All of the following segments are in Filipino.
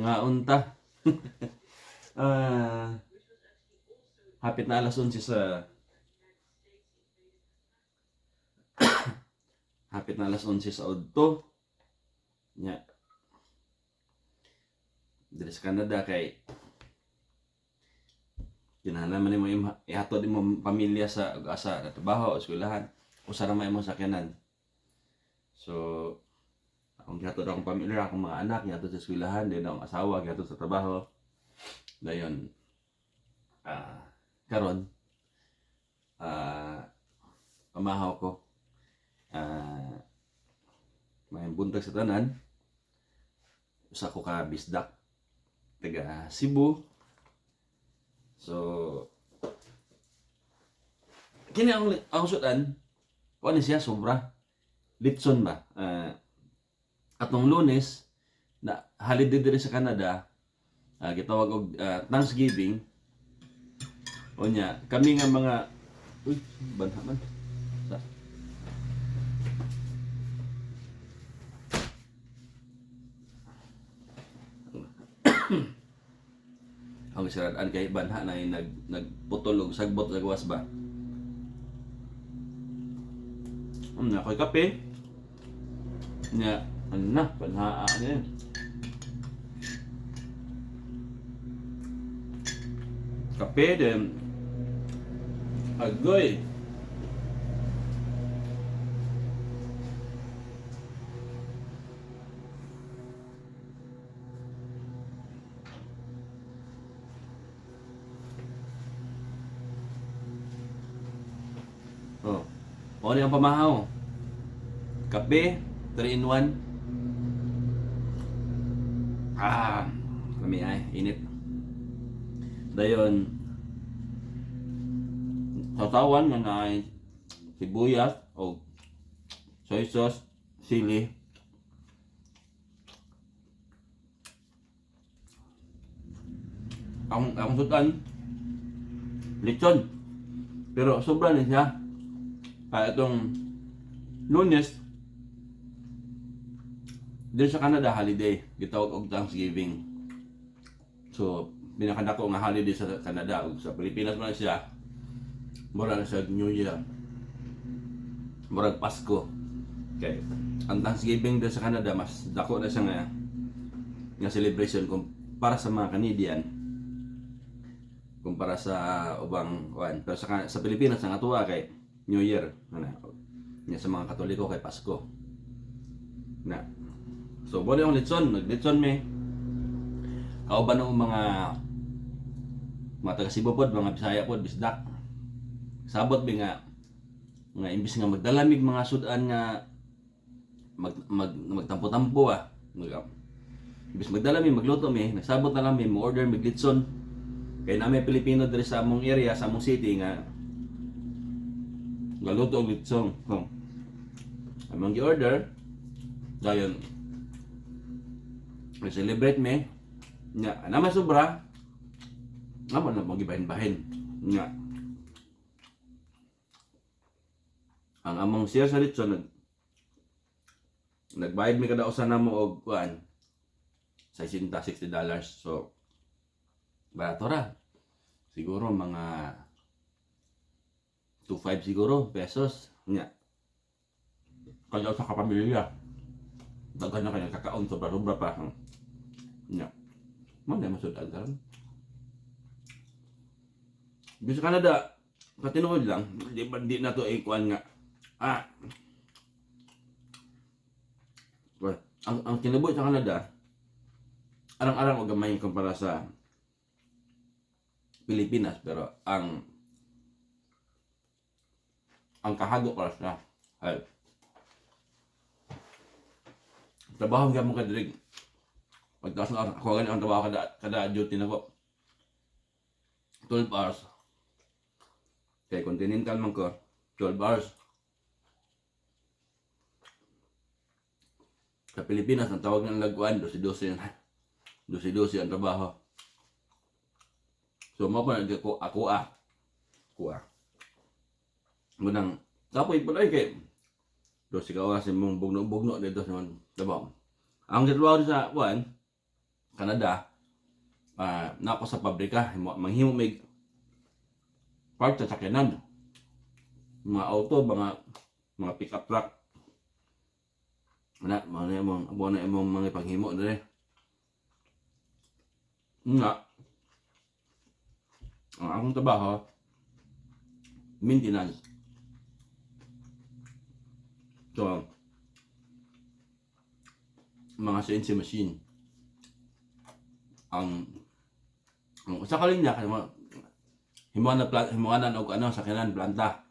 Mga unta. Ah, hapit na alas 11 sa hapit na alas 11 sa Udto. Nya. Diri sa Canada kay kinahanglan man nimo ihatod imong pamilya sa asa trabaho o eskwelahan. Usa ra may imong sakyanan. So, akong gihatod akong pamilya, akong mga anak gihatod sa eskwelahan, din akong asawa gihatod sa trabaho. Dayon karon pamahaw ko may buntag sa tanan. Usa ko ka bisdak taga Cebu. So kini ang sudan kuan siya sobra litson ba. Atong Lunes na holiday diri sa Canada, gitawag og Thanksgiving. Unya kami nga mga banha man sa ang sirad-an kay banha na nagputol og sagbot sa gawas ba. Ako'y kape nya na banha niya. Kape din agoy. O ang pamahaw. Kape, 3 in 1. Kami ay init. Dayon sausawan nga na ay sibuyas o soy sauce, sili. Ang sudan lechon. Pero sobra na siya. Itong Lunes dito sa Canada holiday, gitawag og Thanksgiving. So pinakadako nga holiday sa Canada ug sa Pilipinas man siya mura na sa New Year, murag Pasko. Okay, ang Thanksgiving dito sa Canada mas dako na siya nga celebration para sa mga Canadian kumpara sa ubang kuan. Pero sa Pilipinas ang atuwa kay New Year, nya sa mga Katoliko kay Pasko. Na. So bali ang litson, naglitson mi. Kauban ng mga taga Cebu pod, mga Bisaya pod, bisdak. Sabot bi nga imbis nga magdalamig mga sudan nga magtampo-tampo imbis magdalamig magluto mi, nagsabot na lang mi mo order mig litson. Kay na may Pilipino diri sa among area, sa among city nga galuto og litsong. Among gi-order dayon celebrate me nya na may sobra naman na magibahin-bahin nya ang among share sa litsong nagbayad mi kada usa namo og kuan $60. So barato ra, siguro mga 2.5 siguro pesos nya. Kaya sa kapamilya daghan na kanya kakaon sobra pa nya. Mo na masud agad. Bisa Canada katinuod lang di na to ikuan nga well, ang kinabuhi sa Canada arang-arang og gamay kumpara sa Pilipinas, pero ang kahagok oras na ay trabaho nga mo kadirig pagtaas na ako gani ang trabaho kada duty na ko 12 hours kay continental man ko 12 hours. Sa Pilipinas ang tawag ng laguan 12 ang trabaho. So mo pa ako munang kapoy pala kay do si kawas mong bugno dito sa trabaho. Ang trabaho sa kuan Canada, na ako sa pabrika, manghimo may part sa sakyanan. Mga auto, mga pick-up truck. Mga imong mga paghimo dire. Nga, ang akong trabaho, maintenance. So, mga CNC machine. Ang usa ka linya kay himuanan og sa kanan planta.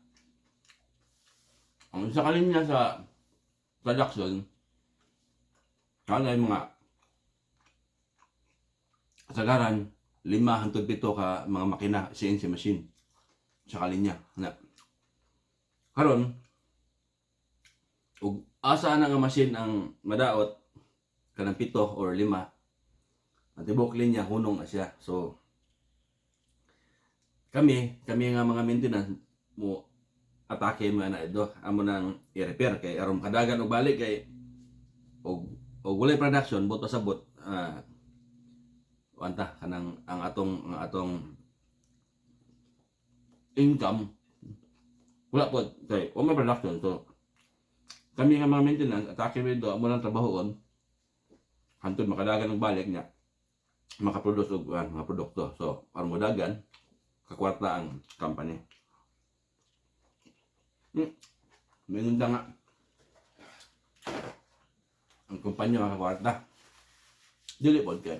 Ang usa ka linya sa production kanay mga kasagaran 5 hangtod 7 ka mga makina CNC machine sa kalinya na karon ug asa na nga machine ang madaot kanang 7 or 5 ang tibok linya hunong na siya. So kami nga mga maintenance mo atake mo na ito amo nang i-repair kay aron kadagan og balik kay og walay production buto sabot wanta kanang ang atong income wala po kay o may production. So kami nga mga maintenance atake mo ito amo nang trabahoon hantod makadagan og balik niya makaproduce og mga produkto. So aron modagan kakwarta ang company. Minunda nga ang kumpanya makakwarta. Dili po kay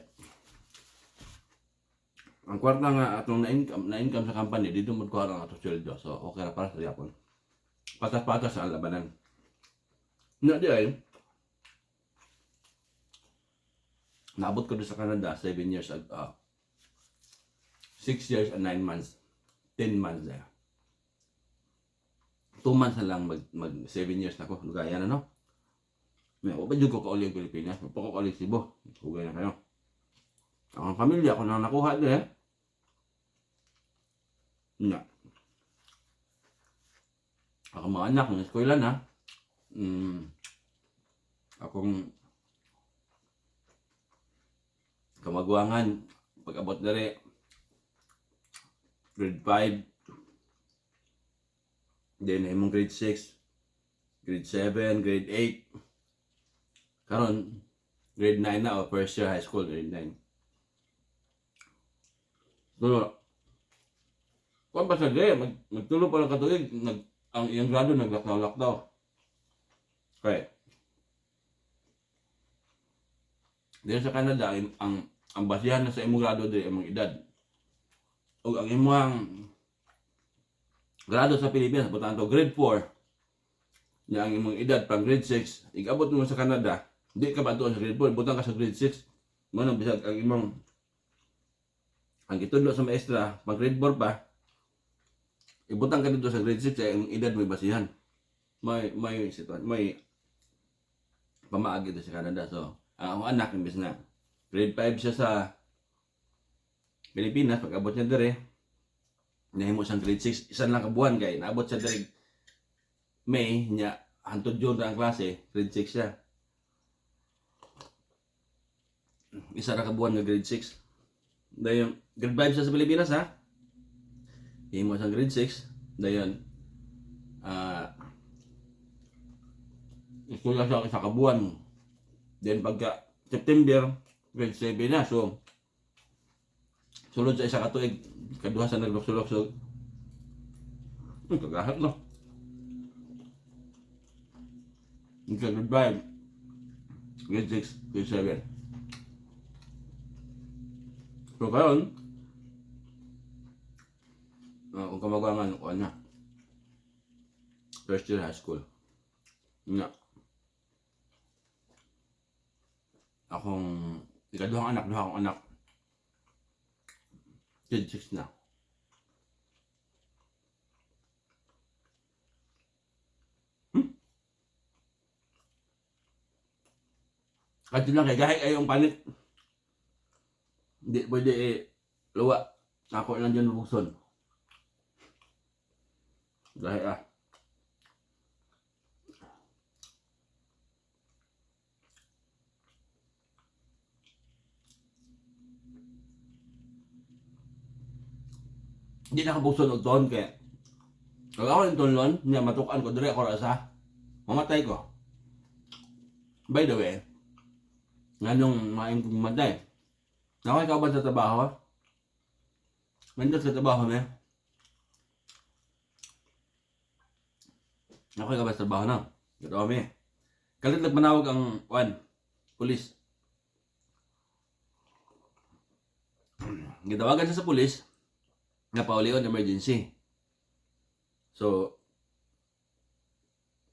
ang kwarta nga atong na-income sa company dito mo kuha ang atong sweldo. So okay ra para sa yapon. Patas-patas sa labanan. Na di ay naabot ko doon sa Canada 7 years 6 years and 9 months. 10 months na. 2 months na lang mag 7 years na ko. Lugaya na no. May upadyo ko kauli ang Pilipinas. Mapo ko kauli Cebu. Hugay na kayo. Ang pamilya ko na nakuha din na. Ako mga anak ng eskwela na. Akong kamagwangan pag-abot dere grade 5 then imong grade 6 grade 7 grade 8 karon grade 9 na o first year high school grade 9. So kung pa sa dere magtulo pa lang katuig ang iyang grado naglakaw-lakaw okay. Dito sa Canada, ang basihan na sa imong grado diri imong edad. O ang imong grado sa Pilipinas, butan to grade 4. Nya ang imong edad pang grade 6, igabot mo sa Canada, di ka ba sa grade 4, butang ka sa grade 6. Mo nang bisag ang imong ang gitudlo sa maestra, pang grade 4 pa, ibutang ka dito sa grade 6 ay ang edad may basihan. May pamaagi dito sa Canada. So ang anak imbes na grade 5 siya sa Pilipinas, pag abot niya dire nahimo siyang grade 6, isan lang kabuan kay naabot siya dire May niya hantod June ra ang klase, grade 6 siya. Isa ra kabuan nga grade 6. Dayon grade 5 siya sa Pilipinas ha. Himo siyang grade 6. Dayon istorya siya sa kabuan. Then pagka September, grade 7 na. So, sulod sa isa katuig, kaduha sa naglukso-lukso. Kagahat no. Grade 5, grade 6, grade 7. So, karon kung kamagwangan, kuha na. First year high school. Nga. Akong ikaduhang anak, duha akong anak. Grade 6 na. Kahit lang kay gahi ay yung panit. Hindi pwede luwa. Ako lang dyan lubukson. Gahi Di na kabukson og ton kay kag ako yung tunlon, niya matukan ko dire ako rasa. Mamatay ko. By the way, nganong maing kong matay. Nakay ka ba sa trabaho? Nandun sa trabaho na. Nakay ka ba sa trabaho na? Ito kami. Kalit nagmanawag ang pulis. Gitawagan siya sa pulis nga paulion emergency. So,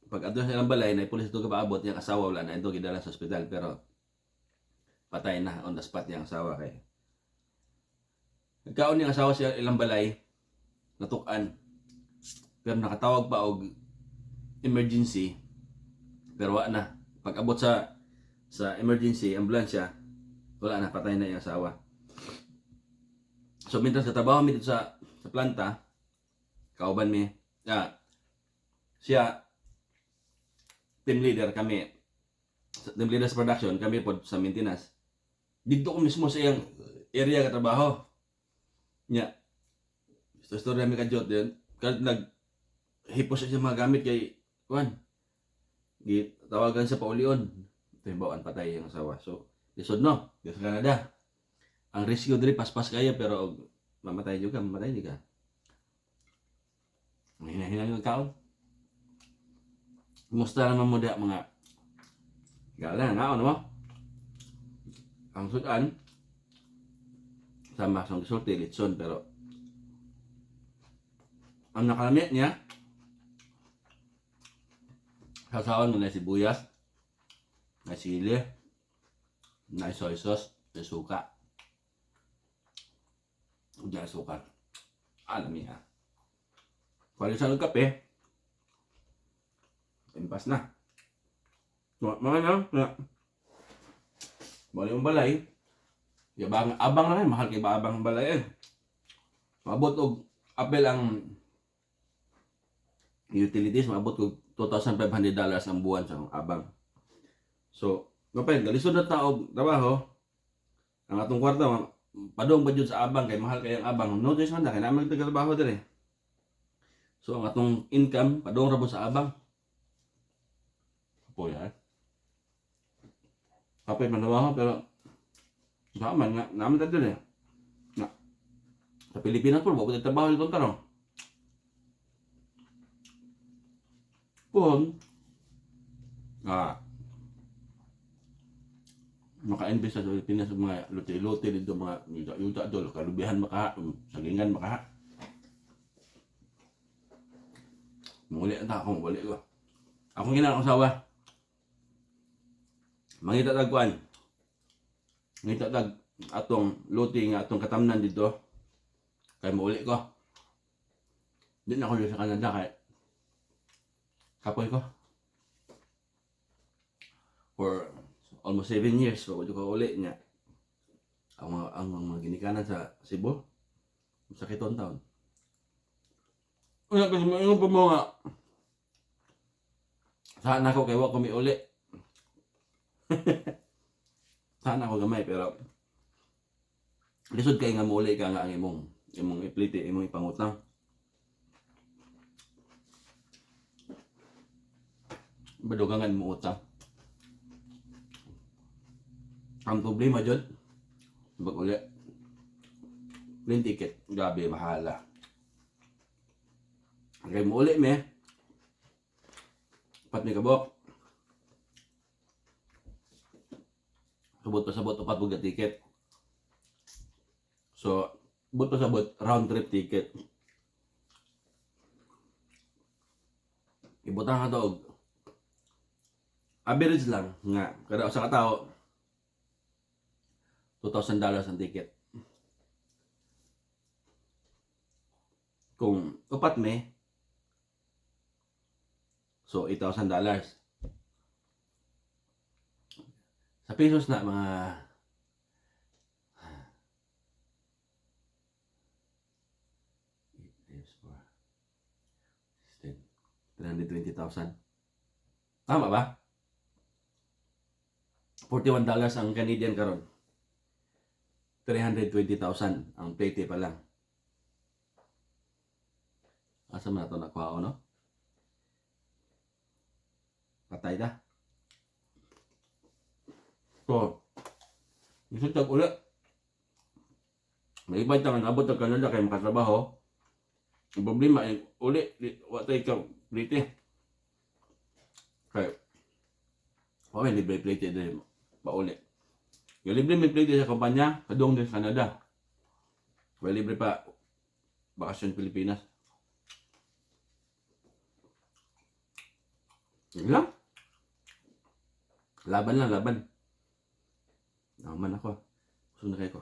pag adto sa ilang balay, na pulis ito kapaabot, yung asawa wala na ito gidala sa ospital, pero patay na on the spot yung asawa kay. Nagkaon yung asawa sa ilang balay, natukan, pero nakatawag pa og emergency, pero wala na. Pag abot sa emergency, ambulansya, wala na, patay na yung asawa. So, mintas katrabaho mi dito sa planta, kauban mi, siya, team leader kami, team leader sa production, kami po sa maintenance. Dito ko mismo sa iyang area ka trabaho. Nya, story namin ka-jot din, kahit naghipos siya mga gamit kay, tawagan sa paulion, ito yung bawaan patay yung asawa. So, lisod no, dito sa Canada. Ang rescue diri paspas kaya, pero mamatay juga, mamatay di ka. Hina-hina yung kaon. Kumusta naman mo mga gala nga mo? Ang sudan sama sang sulti litson, pero ang nakalamit niya sasawan mo na sibuyas, na sili, na soy sauce, na suka. Udah suka. Alam niya. Palisan ng kape. Impas na. Mga na. Bali yung balay. Abang na rin. Mahal kay ba abang ang balay eh. Maabot og apel ang utilities. Maabot og $2,500 ang buwan sa abang. So, kapag galisod na taog trabaho, ang atong kwarta, padong ba sa abang, kay mahal kay ang abang. No choice man na, kaya naman nagtatrabaho din eh. So, ang atong income, padong rabo sa abang. Po yan. Kapit manawaho, pero sama nga, naman tayo din eh. Sa Pilipinas po, bakit trabaho itong tarong? Kung maka-invest sa Pilipinas sa mga lote-lote dito, mga yuta doon, kalubihan makaha, sagingan makaha. Muli na ako, muli ko. Akong ginang asawa. Mangita tagkuan. Mangita tag atong lote nga atong katamnan dito. Kay muli ko. Di na ako sa Canada kay kapoy ko. For almost 7 years, wala ko uli niya. Ang mga ginikanan sa Cebu, sakit on taon. Una kasi maingon pa mo nga, saan ako kay wa ko mi uli. Saan ako gamay, pero lisod kay nga muli ka nga ang imong ipliti, imong ipangutang. Badugangan mo utang. Ang problema dyan, bag uli, plane ticket, grabe, mahala. Okay, mo uli me, pat may kabok. Subot pa sabot, upat buga ticket. So, but pa sabot, round trip ticket. Ibutang ka to, average lang nga, kada sa katao, $2,000 ang ticket. Kung upat me, so $8,000. Sa pesos na mga $320,000. Tama ba? $41 ang Canadian karon. 320,000 ang plate pa lang. Asa man ato nakuha no? Patay ta. So, isip tag ulit. May ibang tangan abot ang Canada kay makatrabaho. Ang problema ay uli, watay ka plite. Kaya, okay, libre plite din pauli. Yung libre may plite sa kumpanya, kadong din sa Canada. Kaya libre pa bakasyon Pilipinas. Yun lang. Laban lang, laban. Naman ako. Gusto na kayo ko.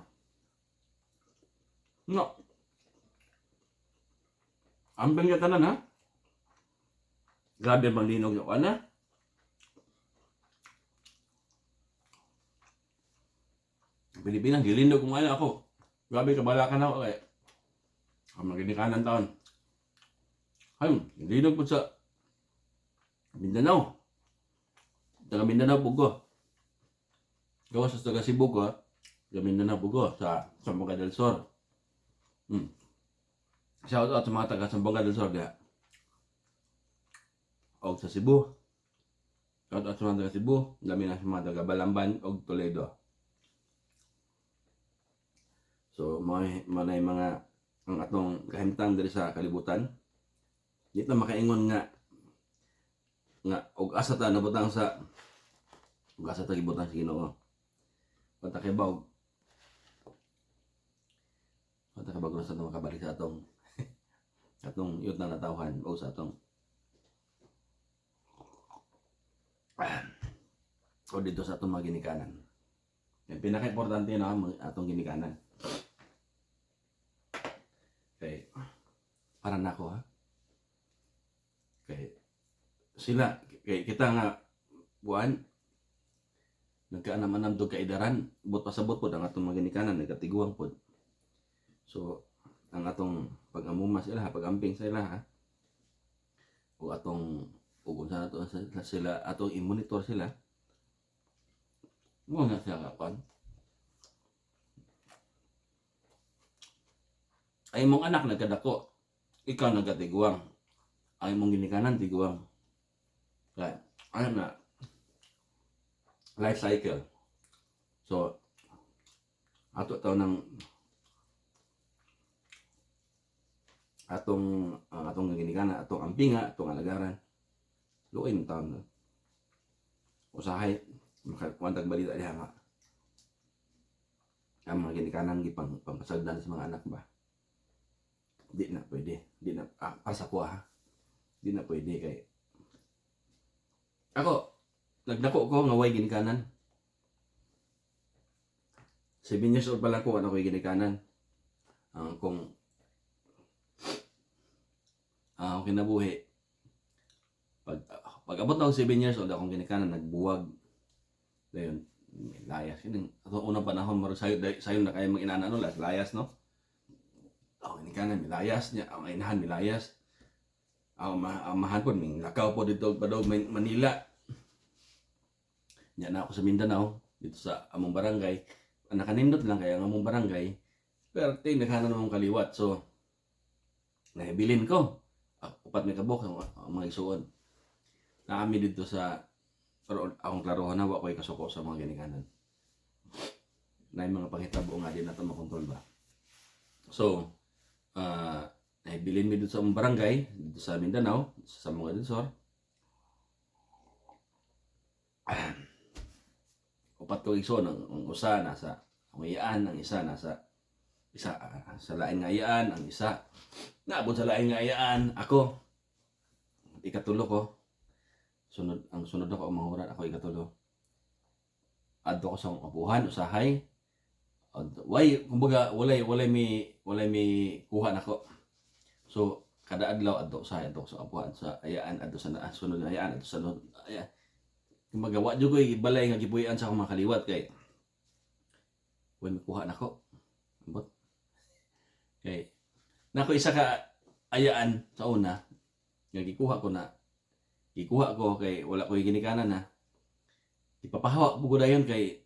No. Ambeng niya tanan ha. Grabe bang linog yung ana. Pilipinas, gilinog kung ano ako. Grabe kabalakan ako kaya. Ang maginikanan taon. Ayun, gilinog po sa Mindanao. Taga Mindanao po ko. Gawa sa taga Cebu ko. Taga Mindanao po ko sa Zamboanga del Sur. Shout out sa mga taga Zamboanga del Sur diha. O sa Cebu. Shout out sa mga taga Cebu. Dami na sa mga taga Balamban o Toledo. So, mga ang atong kahimtang diri sa kalibutan. Dito makaingon nga og asa ta nabutang sa og asa ta gibutang sa Ginoo. Patakibaw sa atong makabalik sa atong yut na natawhan o sa atong o dito sa atong mga ginikanan. Yung pinaka-importante na atong ginikanan. Okay. Para nako ha. Okay. Sila, kay kita nga buwan nagkaanaman dog kaidaran, bot pasabot pod ang atong mga ginikanan nagkatiguang pod. So, ang atong pag-amuma sila, pag-amping sila ha. O atong ug unsa nato sila atong i-monitor sila. Mo na siya kapan. Ay mong anak nagkadako, ikaw nagkatiguang. Ay mong ginikanan tiguang. Kaya, ano na, life cycle. So, ato taon ng atong ginikanan, atong ampinga, atong alagaran. Luoy ng taon na. Usahay, makakuantag balita diha nga. Ang mga ginikanan, pangpasagdan sa mga anak ba? Di na pwede. Di na, para sa kuha ha. Di na pwede kay ako, nagdako ko nga way ginikanan. 7 years old pa lang ko, ano ko ginikanan. Kung kinabuhi, pag abot na ako 7 years old, akong ginikanan, nagbuwag. Dayon, layas. Yun, atong unang panahon, sayo na kaya mga inana, layas, no? Ako ginikanan, milayas niya. Ang inahan, milayas. Ang mahan po, may lakaw po dito pa daw Manila. Yan na ako sa Mindanao, dito sa among barangay. Nakanindot lang kaya ang among barangay. Pero naghanan namang kaliwat. So, nahibilin ko. Upat may kabok ang mga isuon. Na kami dito sa, pero akong klarohan na, wako'y kasuko sa mga ginikanan. Na yung mga pangitabo nga din natin makontrol ba. So, nahibilin mi dito sa barangay, dito sa Mindanao, sa Zamboanga del Sur. Upat ko igsoon, ang usa nasa iyaan, ang isa nasa sa lain nga iyaan, ang isa naabot sa lain nga iyaan. Ako ikatulo ko. Sunod ako ang manguran, ako ikatulo. Adto ko sa upuhan, usahay. Kumbaga walay mi kuha nako. So kada adlaw adto sa apuan sa ayaan adto sa sunod nga ayaan adto sa sunod ayaan. Kumbaga wa jud ko balay nga gipuy-an sa akong mga kaliwat kay when kuha nako. Ambot. Kay nako isa ka ayaan sa una nga gikuha ko kay wala ko ginikanan na. Ipapahawa po ko dayon kay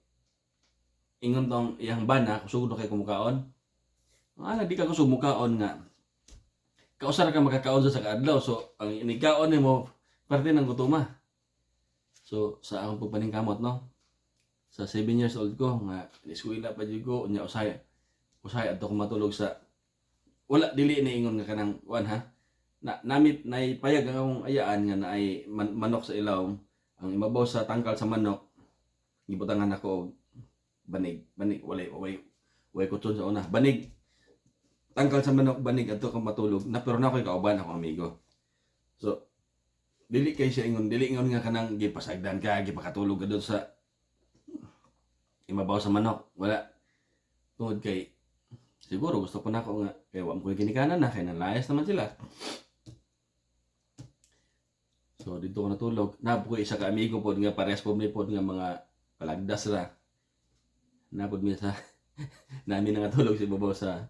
ingon tong iyang bana kusugod kay kumukaon. Di ka kusog mukaon nga kausar ka makakaon sa kaadlaw. So ang inikaon nimo parte ng gutuma. So sa akong pagpaningkamot no. Sa 7 years old ko nga eskwela pa jud ko nya usay adto ko matulog sa wala dili ni ingon nga kanang kuan ha. Namit naipayag ang akong ayaan nga naay manok sa ilaw. Ang imabaw sa tangkal sa manok gibutangan ako og banig walay kutson sa una. Banig tangkal sa manok banig adto ko matulog na pero na ko'y kauban akong amigo. So dili ingon nga kanang gipasagdan ka gipakatulog ka doon sa imabaw sa manok. Wala. Tungod kay siguro gusto ko na ako nga kay wa mo ginikanan na kay nalayas naman sila. So dito ko natulog. Nabukoy isa ka amigo pod nga parehas po mi pod nga mga palagdas ra. Napod mi sa namin nga tulog sa ibabaw sa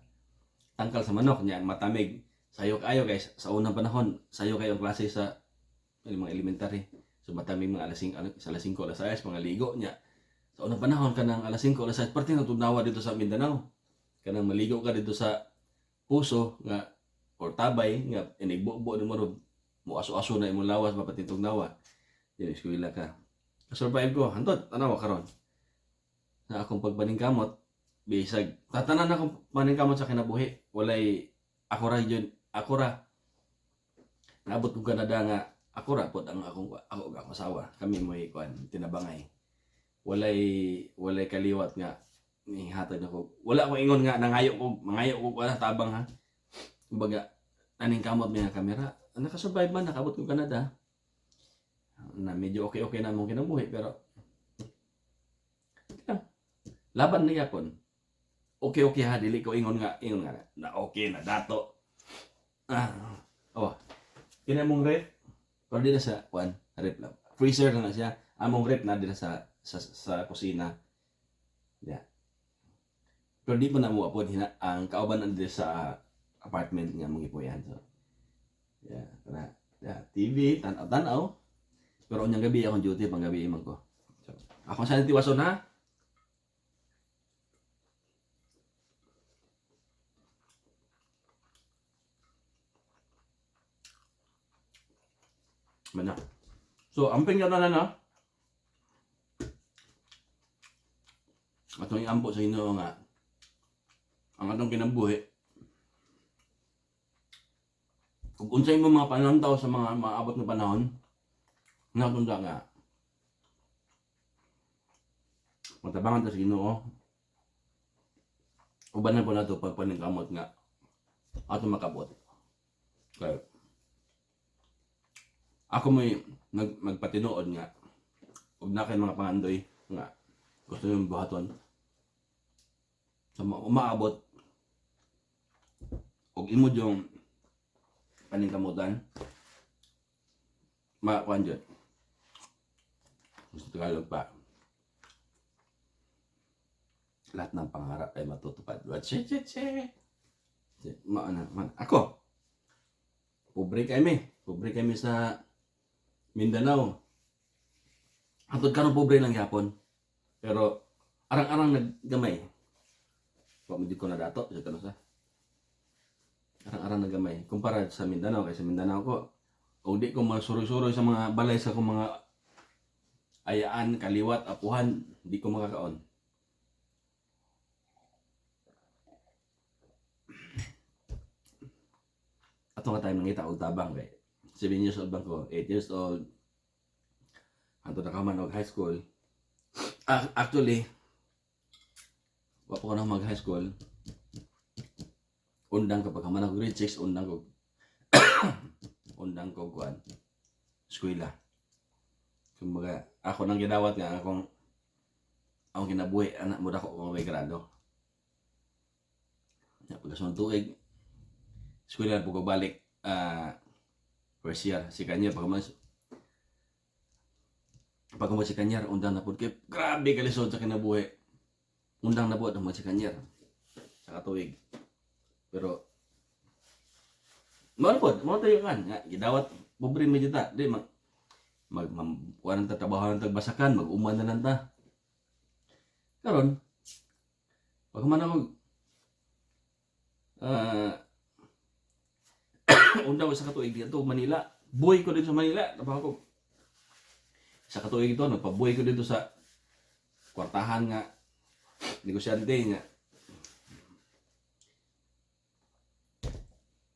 tangkal sa manok niya matamig. Sayo kayo guys sa unang panahon, sayo kayo ang klase sa mga elementary. So matamig mga alas 5, alas 5, alas 6 mga ligo niya. Sa unang panahon kanang alas 5, alas 6 parte natunawa dito sa Mindanao. Kanang maligo ka dito sa puso nga or tabay nga inigbo-bo mo ron mo aso-aso na imong lawas mapati tugnawa. Dili eskwela ka. Survive ko hantod tanawa karon. Na akong pagpaningkamot bisag tatanan akong paningkamot sa kinabuhi. Walay ako ra naabot ko Canada nga ako ra pod ang ako asawa. Kami mo'y kuan tinabangay. Walay kaliwat nga nihatag nako. Wala ko ingon nga mangayo ko wala tabang ha. Kumbaga aning kamot mi nga kamera. Nakasurvive man nakabot ko Canada. Na medyo okay na mong kinabuhi pero laban niya pon. Okay ha dili ko ingon nga na okay na dato. Kina mong rep pero di na sa kuan rep lang. Freezer na siya. Among rep na dira sa kusina. Yeah. Pero di pa na mo apod ang kauban na sa apartment nga mong ipuyan. So, TV, tanaw. Pero unyang gabi akong duty, pang gabi imang ko. So, ako sa tiwason ha. Mana. So, amping yun na. Atong iampo sa Ginoo nga ang atong kinabuhi kung unsay mo mga panantaw sa mga maabot na panahon natunda nga matabangan ta sa Ginoo ubanan po nato pagpaningkamot nga atong makabot kay ako may magpatinuod nga ug na kay mga pangandoy nga gusto yung buhaton sa umaabot og imo yung paningkamutan makuan dyan gusto Tagalog pa lahat ng pangarap ay matutupad ako pobre kami sa Mindanao antod karon pobre lang yapon pero arang-arang naggamay. Pamudi ko na dato sa tanong sa. Arang-arang naggamay kumpara sa Mindanao kay sa Mindanao ko og di ko masuroy-suroy sa mga balay sa kong mga ayaan, kaliwat, apuhan, di ko makakaon. Ato nga time nangita og tabang kay 7 years old bang ko, 8 years old. Anto na ka man og high school. Actually, wapo ko na mag-high school. Undang kapag man ako grade 6, undang ko kuan. Eskwela. Kumbaga, ako nang gidawat nga akong kinabuhi, anak mo dako kung may grado. Pagkasunod tuig, eskwela po ko balik first year. Si Kanyar, pag si Kanyar, undang na po. Grabe kalisod sa kinabuhi. Undang na po ang si Kanyar. Sa katuig. Pero, mga tayo kan. Gidawat, pobre medyo ta. Di, kuha ng tatrabaho ng tagbasakan, mag-uman na lang ta. Karon, pag man ako, Unda ko sa katuig dito Manila. Buhay ko dito sa Manila. Trabaho ko. Sa katuig ito, nagpabuhay ko dito sa kwartahan nga. Negosyante nga.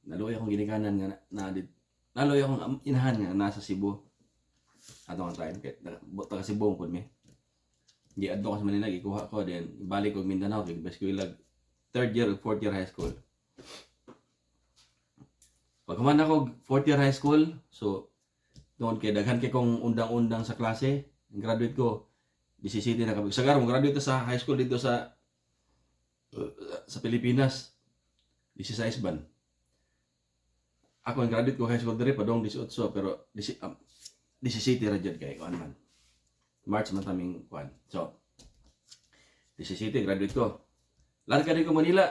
Naluoy akong ginikanan nga naluoy akong inahan nga nasa Cebu. Ato nga time. Taga Cebu ko mi. Giadto ko sa Manila, gikuha ko. Then, balik ko Mindanao. Kaya ko ilag 3rd year o 4th year high school. Pagkaman ako 4th year high school, so noon kay daghan kay kong undang-undang sa klase. Ang graduate ko, 17 na kami. Sa garong graduate sa high school dito sa Pilipinas. 16 ban. Ako ang graduate ko high school diri padong 18 pero 17 ra jud kay kuan man. March man taming kuan. So 17 graduate ko. Larga din ko Manila.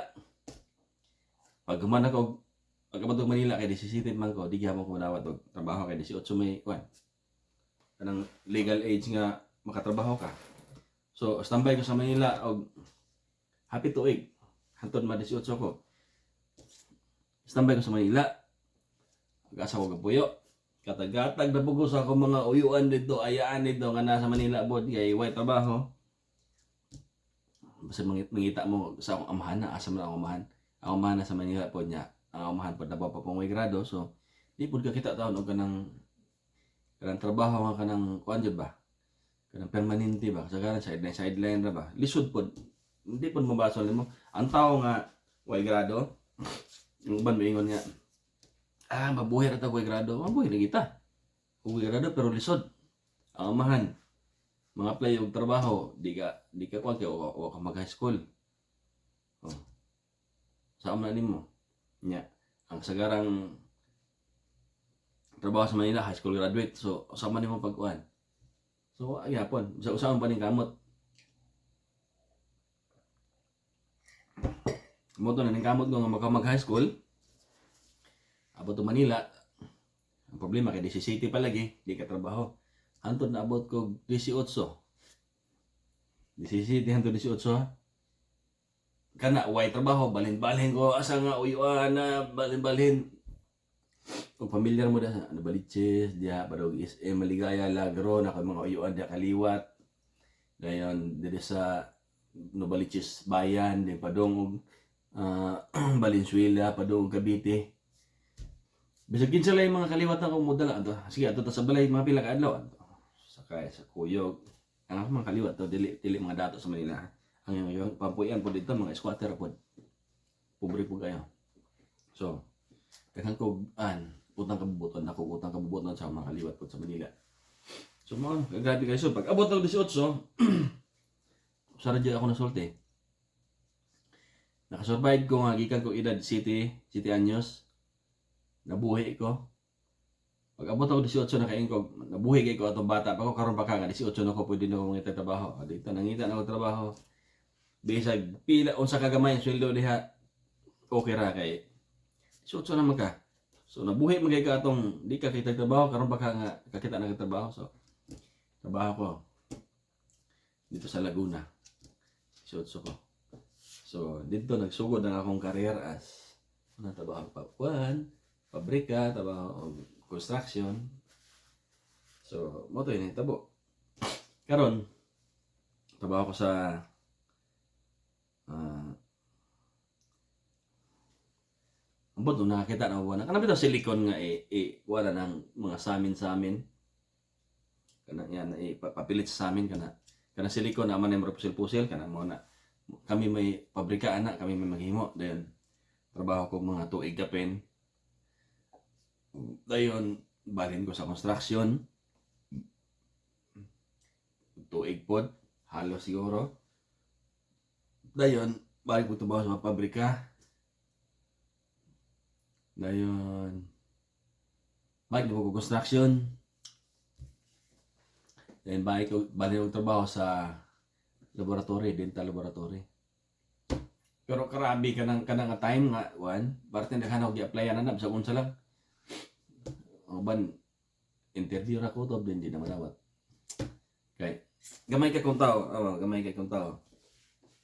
Pagkaman ako pagkaman Manila kay 17 man ko, di gyapon ko dawat og trabaho kay 18 may kuan. Kanang legal age nga makatrabaho ka. So standby ko sa Manila og happy tuig. Hantod ma 18 ko. Standby ko sa Manila. Pag-asa ko kapuyo. Katag-katag na pugos ako mga uyuan dito, ayaan dito nga nasa Manila bod kay way trabaho. Basta mangita mo sa akong amahan na asa man akong amahan. Ang amahan na sa Manila pod niya. Ang amahan pod na pa pong may grado, so di pod ka kita taon og kanang trabaho nga kanang kuan jud ba? Kanang permanente ba? Sa kanang sideline ra ba? Lisod pod. Hindi pod mabasol nimo. Ang tao nga way grado, yung uban moingon nga mabuhay ra ta way grado. Mabuhay na kita. Way grado pero lisod. Ang amahan mga apply og trabaho, di ka kuan kay o ka mag high school. Oh. Sa amna nimo nya ang sagarang trabaho sa Manila high school graduate, so sama nimo pagkuan. So ayapon sa usaon pa ning kamot. Mo to na ning kamot nga mag high school. Abot to Manila. Ang problema kay 17 palagi, di ka trabaho. Hantod na abot ko 18. 17 hantod 18. Kana way trabaho, balhin-balhin ko asa nga uyuan na balhin-balhin. Kung familiar mo da sa Baliches, diha padog SM Maligaya, Lagro na kay mga uyuan diha kaliwat. Dayon diri sa Novaliches Bayan, di padong Valenzuela, padong Cavite. Bisag kinsa lay mga kaliwat na kumudala ato. Sige ato ta sa balay mga pila ka adlaw. Sakay sa kuyog. Ang mga kaliwat to dili mga dato sa Manila. Ang yung pampuyan po dito mga squatter po. Pobre po kayo. So, daghan ko utang kabubuton ako utang kabubuton sa mga kaliwat po sa Manila. So mga grabe kayo. So pag abot ng 18, saradya ako nasulti. Nakasurvive ko nga gikan ko edad city anyos. Nabuhi ko. Pag abot ako 18 na kain ko, nabuhi kay ko atong bata pa ko karon pa ka nga 18 na ko pwede na ko mga trabaho. Dito nangita na ko trabaho. Bisag pila unsa ka gamay sweldo diha okay ra kay 18 naman ka. So nabuhi man kay ka atong di ka kita trabaho karon pa ka nga kakita na ka trabaho. So trabaho ko dito sa Laguna. 18 ko. So dito nagsugod ang akong career as trabaho pa pabrika, trabaho construction. So, mo to yun, tabo. Karon, trabaho ko sa ambot nung nakakita na wala. Kanang bitaw silicone nga wala ng mga samin. Kana yan papilit sa samin kana silicone naman ay pusil-pusil kana mo na kami may pabrika ana, kami may maghimo. Dayon trabaho ko mga tuig kapin. Dayon balhin ko sa construction. Tuig pod, halos siguro. Dayon balik ko trabaho sa pabrika. Dayon balik ko construction. Dayon balik ko trabaho sa laboratory, dental laboratory. Pero karabi ka ng time nga, parte na ako gi-applyan na sa unsa lang. Ban interview ra ko to, hindi na madawat. Okay. Gamay kay kong tao.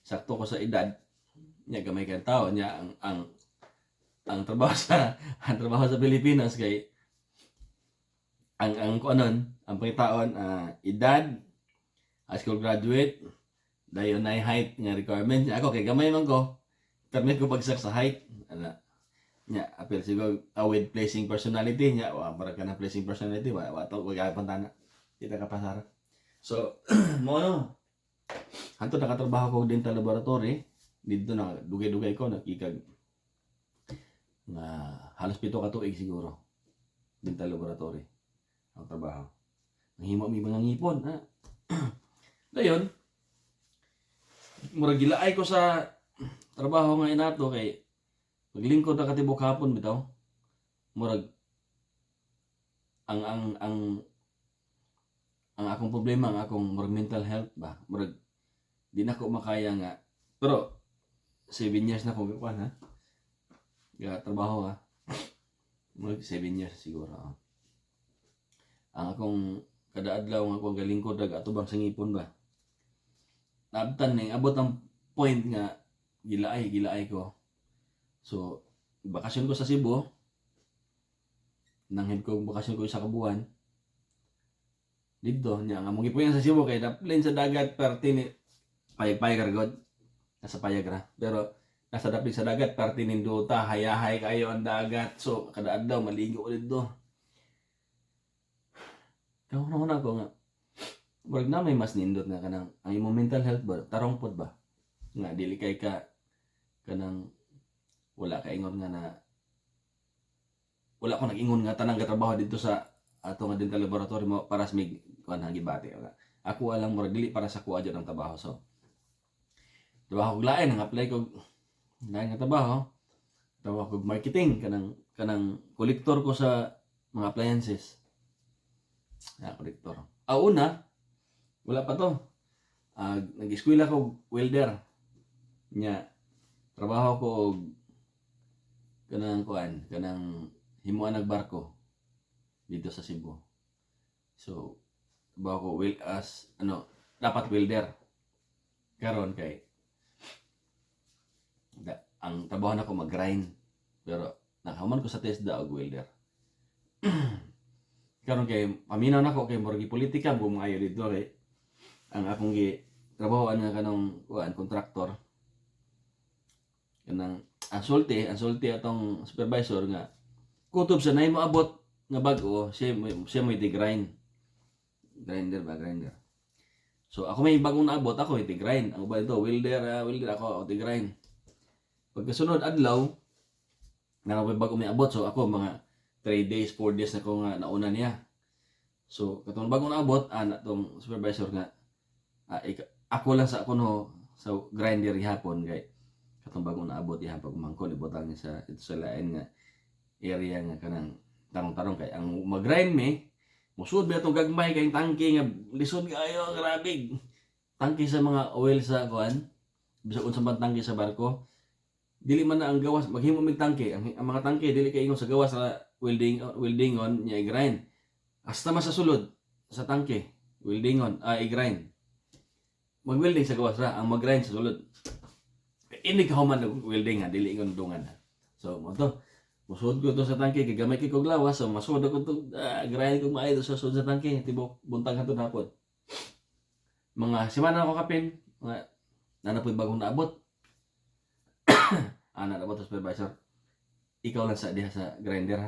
Sakto ko sa edad. Nya gamay kay tao nya ang ang trabaho sa ang trabaho sa Pilipinas kay ang kuanon, ang pangitaon edad, high school graduate, dayon na height nga requirement. Ako kay gamay man ko, permit ko bagsak sa height. Ana nya apil siguro with placing personality nya para ka na placing personality wa to wag pantana. Kita ka pasara. So mo no. Hanto nakatrabaho ko dental laboratory dito na dugay-dugay ko nakikag nga halos 7 ka tuig siguro dental laboratory ang trabaho. Nahimo mi mga ngipon ha. Dayon murag gilaay ko sa trabaho nga inato kay paglingkod na katibok hapon bitaw murag ang akong problema ang akong murag mental health ba murag di na ko makaya nga pero 7 years na ko kuan ha ga trabaho ha murag 7 years siguro ang akong kada adlaw nga akong galingkod atubang sa ngipon ba naabtan ning abot ang point nga gilaay ko. So, bakasyon ko sa Cebu. Nanghid ko bakasyon ko sa kabuan. Dito, niya nga mong ipuyan sa Cebu kay daplin sa dagat perti ni payag-payag ragod. Nasa payag ra. Pero nasa daplin sa dagat perti ninduta, hayahay kayo ang dagat. So, kada adlaw maligo ulit do. Kahuna ko nga. Murag na may mas nindot nga kanang ang imong mental health ba tarong pod ba. Nga dili kay ka kanang wala ka ingon nga na wala ko nag-ingon nga tanang katrabaho dito sa ato nga dental laboratory mo para sa mig kuan gibati ako alang murag dili para sa kuha jud ang trabaho so trabaho ko lain ang apply ko lain nga trabaho ko marketing kanang kolektor ko sa mga appliances kolektor una wala pa to nag-eskwela ko welder nya trabaho ko kanang himuan nagbarko dito sa Cebu. So trabaho ko as dapat welder. Karon kay ang trabaho na ko mag-grind pero nakahuman ko sa TESDA og welder. Karon kay paminaw na ko kay murag politika bumayo dito kay ang akong trabahoan nga kanang kontraktor kanang ang sulti atong supervisor nga kutob sa nay moabot nga bag-o siya mo grind grinder so ako may bagong naabot ako grind ang uban ito welder ako grind pagkasunod adlaw na may bagong may abot so ako mga 3 days 4 days na ko nga nauna niya so katong bagong naabot tong supervisor nga ako lang sa sa grinder hapon kay katong bagong naabot ihan pag mangkon ibutang niya ito sa lain nga area nga kanang tarong-tarong kay ang mag-grind musud ba itong gagmay kay tangke nga lisod kayo grabe tangke sa mga oil sa kuan bisag unsa man tangke sa barko dili man na ang gawas maghimo mig tangke ang mga tangke dili kay ingon sa gawas sa weldingon nya i-grind hasta mas sa sulod sa tangke weldingon i-grind mag-welding sa gawas ra ang mag-grind sa sulod ini kahuman welding dili ingon dungan so mo to musud ko to sa tangke kay gamay kay kog lawas so masud ko to grind ko maayo sa sud sa tangke tibok buntag hantud hapon mga semana ako kapin mga nanapoy bagong naabot naabot sa supervisor ikaw lang sa diha sa grinder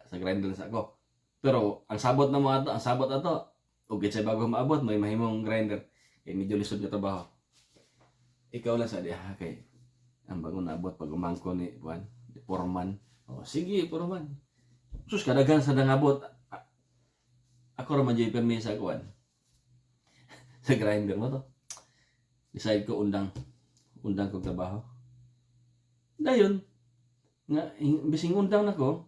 sa grinder lang sa ako pero ang sabot na mo ato ang sabot ato ug gitsay bago maabot may mahimong grinder kay medyo lisod nga trabaho ikaw lang sa diha kay ang bagong naabot pag umangko ni Juan Foreman. Sige, Foreman. Sus, kadaghan sa nangabot. Ako raman dyan permisa kuan. Sa grinder mo to. Decide ko undang kong trabaho. Dayon, nga, bising undang na ko,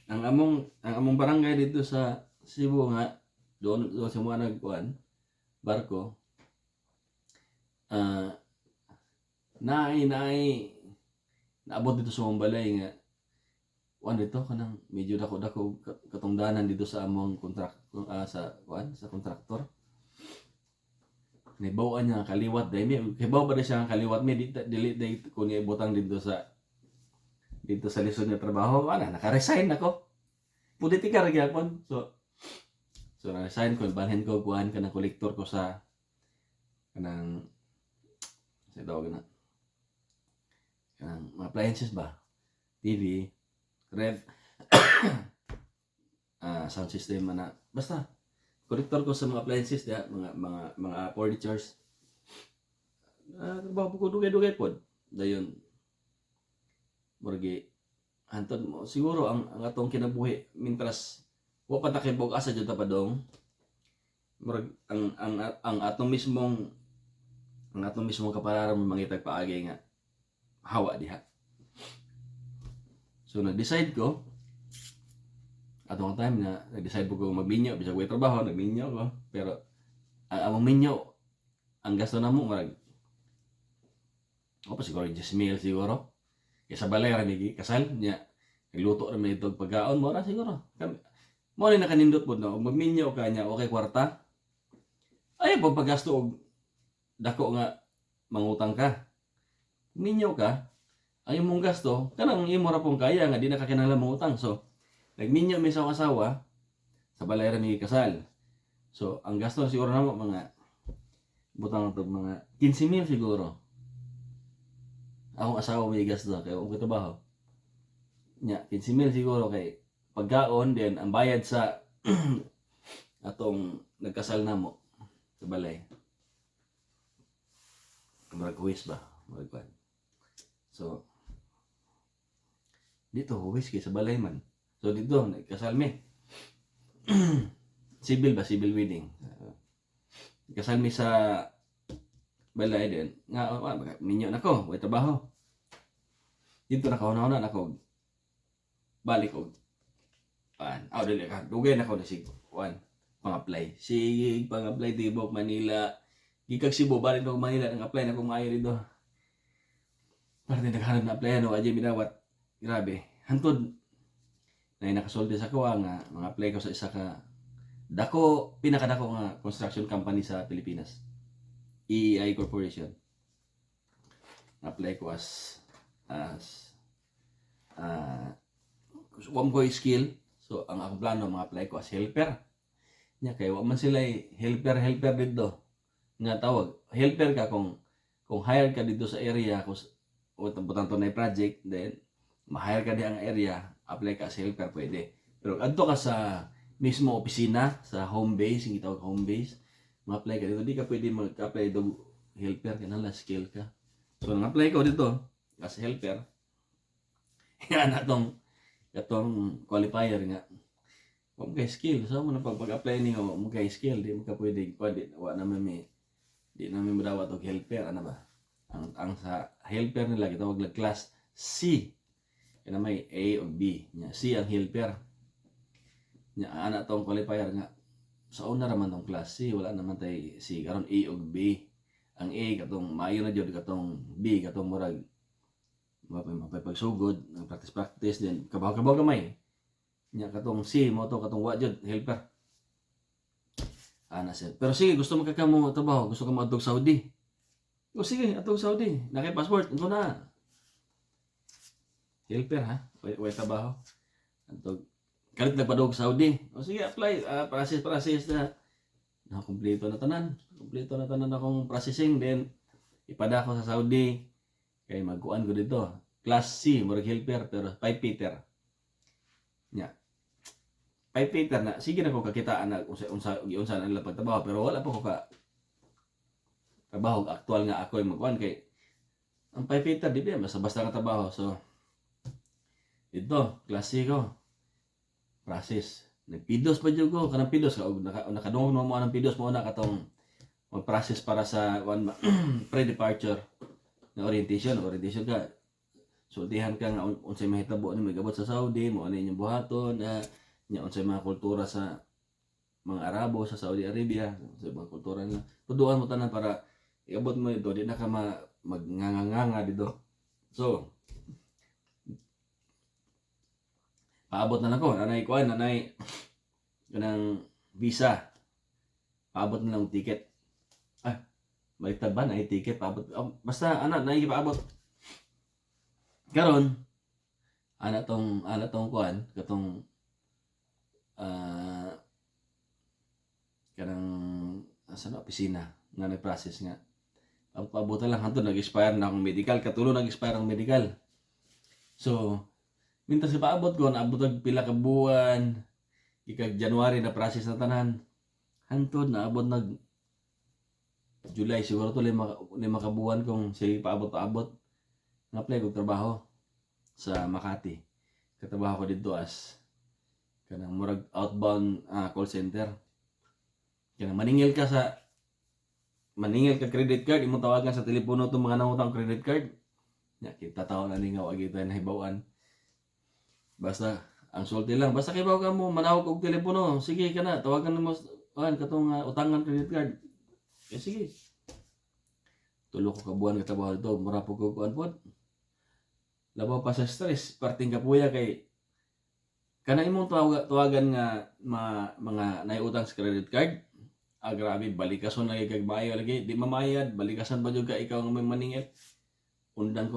ang among barangay dito sa Cebu nga, doon sa mga nagkuan, barko, naabot dito sa Mambalay nga dito kanang medyo dako katungdanan dito sa among sa kontraktor nibawaan niya kaliwat dai mi kibaw ba siya kaliwat mi dili ko niya ibutang dito sa dito sa lisod nga trabaho, naka-resign ako. Politika ra gyapon. So na-resign ko, balhin ko kuan ka ng kolektor ko sa kanang sa tawag na kanang mga appliances ba? TV, ref, sound system na basta kolektor ko sa mga appliances dia, mga furnitures. Trabaho ko dugay-dugay pod. Dayon murgi antod mo siguro ang atong kinabuhi mintras wa pa ta kay asa jud ta padong murag ang atong mismong kapalaran mangitag paagi nga hawa diha. So nag-decide ko atong time na nag-decide ko magminyo bisag way trabaho nagminyo ko pero ang minyo ang gasto namo murag o pa siguro 10,000 siguro kaysa balay ra ni kasal nya nagluto ra man itog pagkaon mo ra siguro mo ni nakanindot pod na magminyo ka nya okay kwarta ay paggasto og dako nga mangutang ka minyo ka ay imong gasto kanang imo ra pong kaya nga di na ka kinahanglan mangutang so nagminyo mi sa asawa sa balay ra ni kasal so ang gasto siguro namo mga butang to mga 15,000 siguro. Akong asawa may gasto kay ang trabaho. Nya 15,000 siguro kay pagkaon din ang bayad sa atong nagkasal namo sa balay. Murag huwis ba? Murag. So dito huwis kay sa balay man. So dito nagkasal mi. Civil wedding. Kasal mi sa balay din nga minyo nako way trabaho dito nakauna-una nako balik og dili ka dugay nako na sig pang-apply tibok Manila gikag Cebu balik og Manila nang apply na ko maayo dito parte naghanap na apply no aja minawat grabe hantod na nakasulti sa kuha nga mga apply ko sa isa ka pinakadako nga construction company sa Pilipinas EEI Corporation. Apply ko as wam ko skill. So ang akong plano mga-apply ko as helper. Nya kay wa man sila helper dito. Nga tawag, helper ka kung hired ka dito sa area kung butang to na project then ma-hire ka di ang area, apply ka as helper pwede. Pero adto ka sa mismo opisina sa home base, yung tawag home base ma-apply ka dito, di ka pwede mag-apply do helper, kinala skill ka. So, nang-apply ko dito as helper, yan atong qualifier nga. Huwag kay skill. So, pag-apply niyo, huwag kay skill, di mo ka pwede, di namin madawat og helper, ano ba? Ang sa helper nila, kitawag na class C. Kaya may A o B. C ang helper. Ana tong qualifier nga. Sa una raman tong class C, wala naman tay C karon A ug B. Ang A katong maayo na jud katong B katong murag pagsugod, practice din kabaw gamay. Nya katong C mo to katong wa jud helper. Ana sir. Pero sige gusto mo mo trabaho, gusto ka moadtog Saudi. O sige, atog Saudi. Nakay passport, ito na. Helper ha, way trabaho. Atog kalit nagpadog Saudi. O sige, apply. Process na. Kompleto na tanan. Akong processing. Then, ipada ko sa Saudi. Kaya magkuhan ko dito. Class C, murag helper, pero 5 Peter. Nya. 5 Peter na. Sige na ko kakitaan na unsa na nila pagtrabaho. Pero wala pa ko trabaho. Aktual nga ako yung magkuhan. Kay ang 5 Peter, di ba? Basta nga trabaho. So, ito, class C ko. Process. Nagpidos pa dyan ko. Kanang pidos ka. Nakadungog mo ang pidos mo na katong mag-process para sa pre-departure na orientation. Orientation ka. Sultihan ka nga unsay mahitabo ni magabot sa Saudi. Mo ano yung buhaton. Unsay mga kultura sa mga Arabo sa Saudi Arabia. Sa mga kultura nila. Tuduan mo tanan para iabot mo ito. Di na ka magnganga dito. So, paabot na nako, nanay kanang visa. Paabot na lang ticket. Baliktad ba na ticket paabot. Basta nanay paabot. Karon ana tong kuan katong ah kanang asa na opisina nga nag-process nga pabutan lang hantud nag-expire na akong medical, katulo nag-expire ang medical. So mintas sa paabot ko, naabot og pila ka buwan, ikag January na process na tanan. Hantod naabot nag July siguro to lima ka buwan kung sige paabot. Nga-apply kog trabaho sa Makati. Katrabaho ko dito as kanang murag outbound call center. Kanang maningil ka credit card, imong tawagan sa telepono itong mga nangutang credit card. Ya, kita tao na nga wag kita nahibawan. Basta ang sulti lang, basta kay ka mo manawag og telepono, sige ka na, tawagan mo katong utangan credit card. Sige. Tulo ko ka buwan ka trabaho dito, mura po ko kuan pod. Labaw pa sa stress, parting kapuya kay kana imong tawagan nga mga naiutang sa credit card. Grabe, balikason lagi kag maayo lagi, di mamayad, balikasan ba jud ka ikaw nga may maningil. Undan.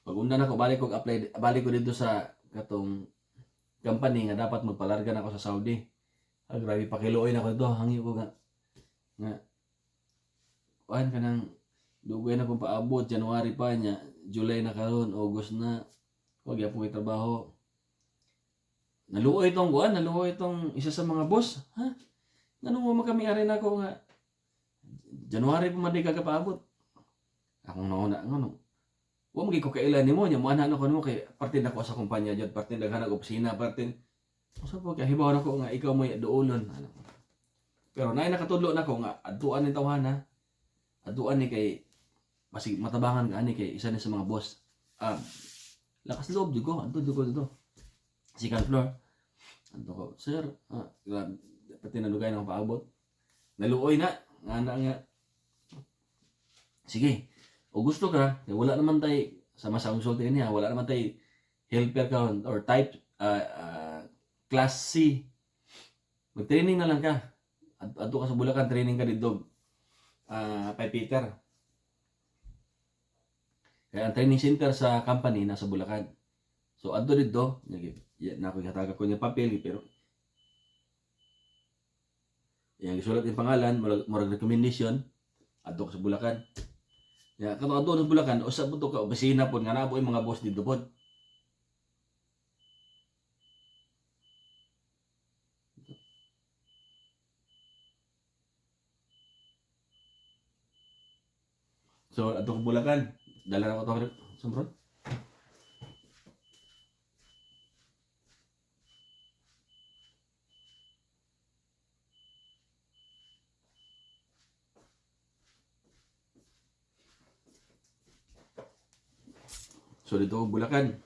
Pag undan ako, balik ko dito sa katong company nga dapat magpalarga na ako sa Saudi. Grabe, pakiluoy na ako dito, hangyo ko nga kuan kanang dugay na kong paabot, January pa niya, July na karon, August na, wag ya po trabaho. Naluoy itong isa sa mga boss, ha? Ano mo makamiari na ako nga January pa man di kagapaabot. Akong nauna ngono. Wa magi ko kailan nimo nya mo ana ko nimo kay parte na ko sa kumpanya jud, parte daghan og opisina, parte usa po kay hibaw nako nga ikaw may duolon ano. Pero naay nakatudlo nako nga adtuan ni tawhana. Adtuan ni kay basig matabangan ka ani kay isa ni sa mga boss. Lakas loob jud ko, adto jud ko dito. Second floor. Adto ko, sir, pati nalugay ng paabot. Naluoy na. Nga. Sige. O gusto ka, wala naman tayo, sa masang sulti niya, wala naman tayo helper ka or type class C. Mag-training na lang ka. Adto ka sa Bulacan, training ka dito. Kay Peter. Kaya ang training center sa company nasa Bulacan. So adto dito, nakikataga ko niya papel, pero yang isulat yung pangalan, murag recommendation, adto sa Bulacan. Ya, kato adto sa Bulacan, usab mo to ka opisina pod nga naabo yung mga boss dito pod. So adto sa Bulacan, dala na ko to sumrot. So dito ko Bulacan.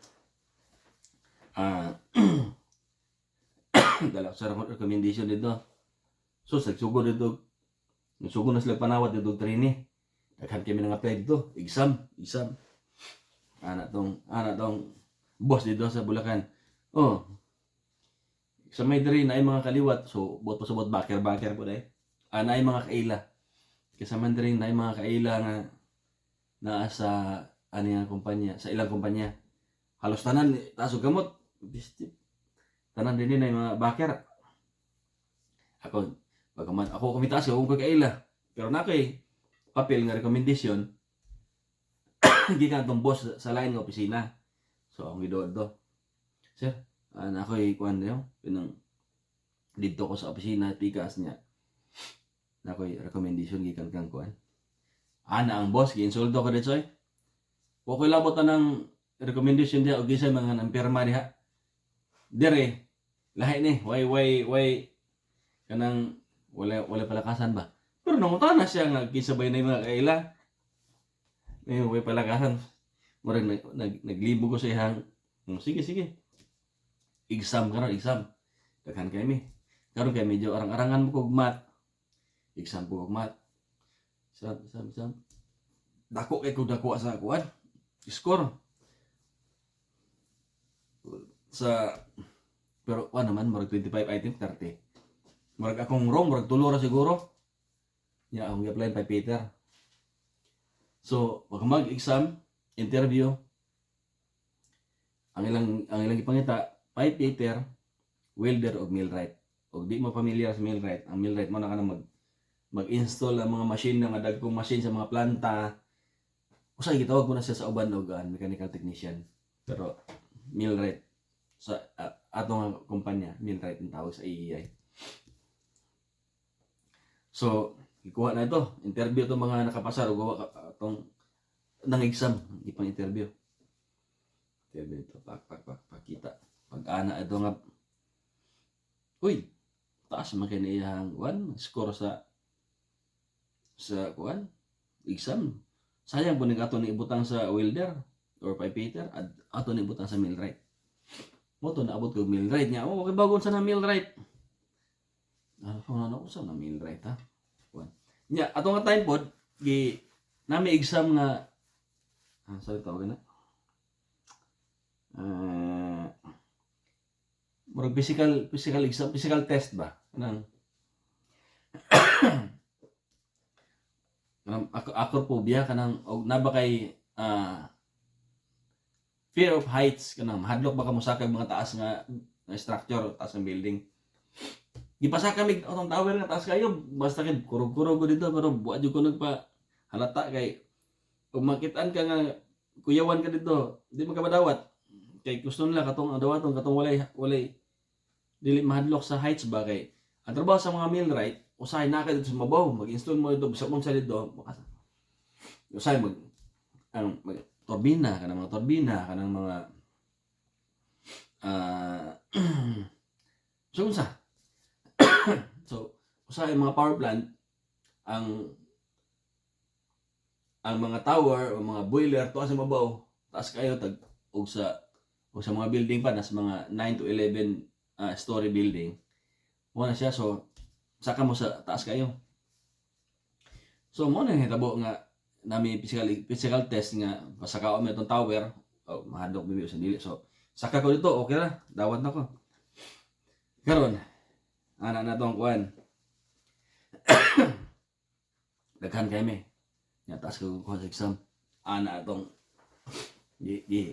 Dala sa recommendation dito. So sagsugod dito. Nagsugod na sila panawat dito training. Daghan kami nang apply dito. Exam. Ana tong boss dito sa Bulacan. Oh. Sa may diri na ay mga kaliwat. So bot baker po dai. Na ay mga kaila. Kasi man diri na ay mga kaila nga naa sa ani nga kumpanya, sa ilang kumpanya. Halos tanan taso gamot. Tanan din na mga baker. Ako kumitaas ko kaila. Pero na kay papel nga recommendation gikan tong boss sa lain nga opisina. So ang gido sir, na ako'y kuan daw pinang dito ko sa opisina tikas niya. Na ako'y recommendation gikan kang kuan. Ana ang boss giinsulto ko dito eh. Okay labot ng recommendation dia og isa mga nampirma diha. Dire lahi ni way kanang wala palakasan ba. Pero nangutan na siya nga kisabay na mga kaila. Way palakasan. Murag naglibo ko sa ihang. Sige. Exam karon, exam. Daghan kami. Karon kay medyo arang-arangan mo kog math. Exam ko kog math. Exam. Dako kay kog dako sa kuan. Score sa pero naman murag 25 items 30. Murag akong wrong, murag tulo ra siguro. Ya akong i-apply kay Peter. So, pag mag-exam, interview, ang ilang ipangita pipe fitter, welder o millwright. Og di mo familiar sa millwright, ang millwright mo na ka na mag-install ang mga machine nga dagkong machine sa mga planta. Usay gitawag ko na siya sa uban og mechanical technician. Pero millwright sa atong kumpanya, millwright ang tawag sa EEI. So, ikuha na ito. Interview itong mga nakapasar o gawa itong ng exam. Ipang interview. Interview ito. Pakita. Pag-ana ito nga. Uy, taas man kayo niyang score sa exam. Sayang po ato ni ibutang sa welder or pipe fitter at ato ni ibutang sa millwright. Mo to naabot ko millwright niya. Okay bagon sa na millwright. Ano ko sa na millwright ha. Nya ato nga time pod nami exam nga sorry tawag na. Murag physical exam, physical test ba? Kanang acrophobia kanang og naba kay fear of heights kanang hadlok baka mosakay mga taas nga structure, taas ng building. Gipasa kami atong tower nga taas kayo basta kay kurog-kurog dito pero buad jud ko nagpa halata kay kung makitaan ka nga kuyawan ka dito di magkabadawat kay gusto nila katong dawaton katong walay dili mahadlok sa heights ba kay ang trabaho sa mga millwright usahay na ka dito sa mabaw mag-install mo dito sa mong sa dito usahay mag turbina kanang mga so unsa so usahay mga power plant ang mga tower o mga boiler tuwa sa mabaw taas kayo og sa mga building pa nas mga 9 to 11 story building mo na siya so saka mo sa taas kayo so mo na hitabo nga nami physical test nga pasakaon mo itong tower o mahadlok bibi sa dili so saka ko dito okay ra dawat na ko karon ana na tong kuan daghan kay me nya taas ko sa exam ana atong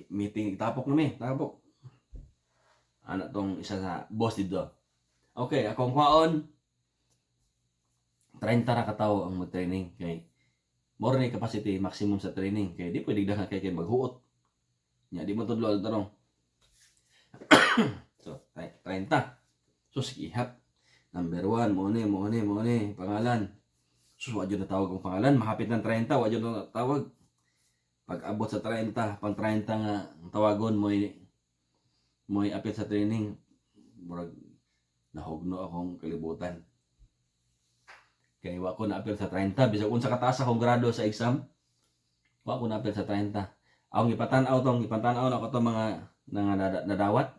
meeting tapok na me tapok ana tong isa sa boss dito okay akong kwaon 30 ra ka tawo ang mag-training kay more ni capacity maximum sa training kay di pwede daghan kay maghuot nya di mo tudlo tarong so 30 so sige ihap number 1 mo ni pangalan so wadyo na tawag ang pangalan mahapit ng 30 wadyo na tawag pag abot sa 30 pang 30 nga tawagon mo apit sa training murag nahugno akong kalibutan kay wa ko na apil sa 30 bisag unsa kataas akong grado sa exam wa ko na apil sa 30 akong ipatan-aw na ko tong mga nadawat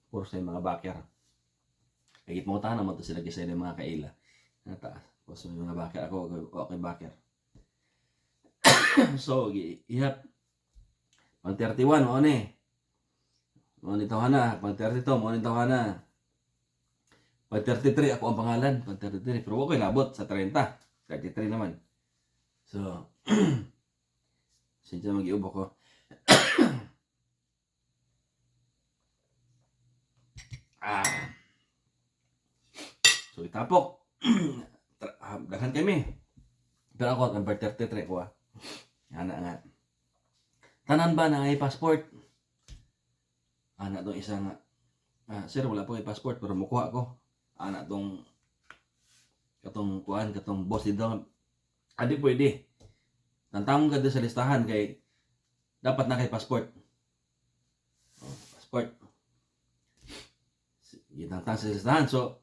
puro sa mga backer kay gitmontahan naman to sila kasi mga kaila na taas so yung mga backer ako okay backer so ihap pang 31 mo ni tawhana pang 32 mo ni tawhana pag 33 ako ang pangalan, pag 33 pero okay labot sa 30. 33 naman. So since mag-iubo ko. So itapok. Daghan kami. Pero ako number 33 ko Ana nga. Tanan ba na ay passport? Ana tong isa nga. Sir wala po ay passport pero mukuha ko. Ana tong katong boss dito adi pwede nantang ka sa listahan kay dapat na kay passport passport nantang sa listahan so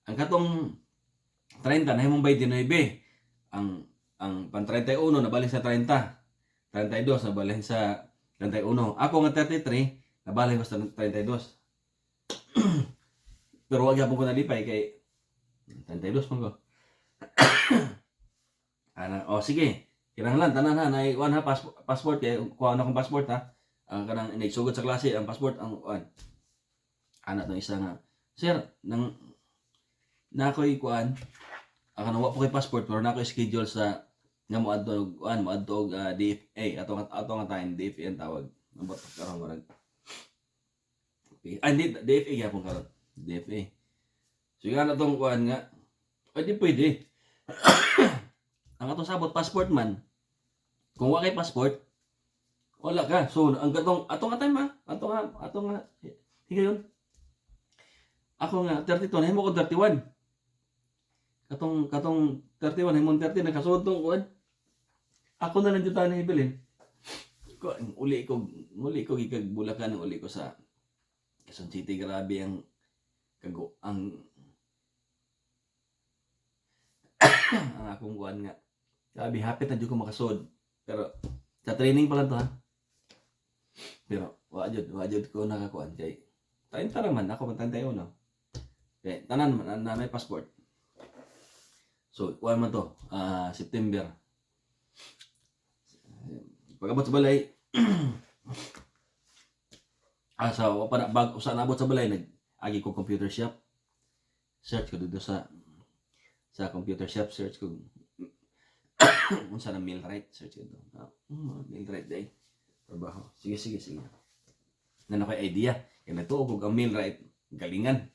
ang katong 30 na himong 29 ang pan 31 nabalhin sa 30 32 nabalhin sa 31 ako nga 33 nabalhin ko sa 32 pero wag yapon ko nalipay kay 32 man ko. Sige. Kinahanglan tanan na iwan ha passport kay kuha na akong passport ha. Ang kanang nagsugod sa klase ang passport ang ana tong isa nga. Sir, nang nakoy kuan ang kanang wa po kay passport pero nakoy schedule sa nga moadto og DFA ato nga time DFA ang tawag. Ambot karon murag. Ay, hindi, DFA gyapon karon. DFA. So nga na tong kuan nga. Ay di pwede. Ang atong sabot passport man. Kung wa kay passport, wala ka. So ang atong time ha. Atong nga higayon. Ako nga 32 na himo ko 31. Katong 31 himong 30 nakasuod tong kuan. Ako na lang jud tani ibilin. Uli ko gikag Bulacan, uli ko sa Quezon City. Grabe ang ang ang akong kuan nga. Grabe hapit na jud ko makasud. Pero sa training pa lang to ha. Pero wa jud ko nakakuan kay 30 ra man ako man 31 no. Kay tanan man na may passport. So kuan man to September. Pagabot sa balay sa bag usa nabot sa balay nag-agi ko computer shop. Search ko dito sa computer shop, search ko unsa na millwright, search ko dito. Millwright day. Trabaho. Sige. Nan ako idea. Kaya natuo ko ang millwright, galingan.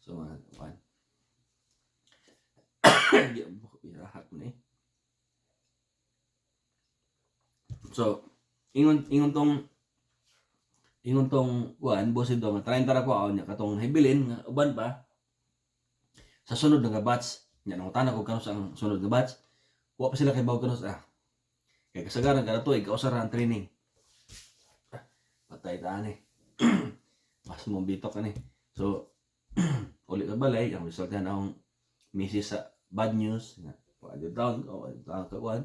So kuan. Irahat mo na eh. So, ingon tong kuan boss ito nga 30 ra ko aw nya katong hibilin nga uban pa sa sunod nga batch nya nang tanan ko kanos ang sunod nga batch wa pa sila kay bawo kanos kay kasagaran kada tuig kausara ang training patay ta ani mas mo bitok ani so uli ka balay ang result yan akong misis sa bad news nga wa jud down o ka kuan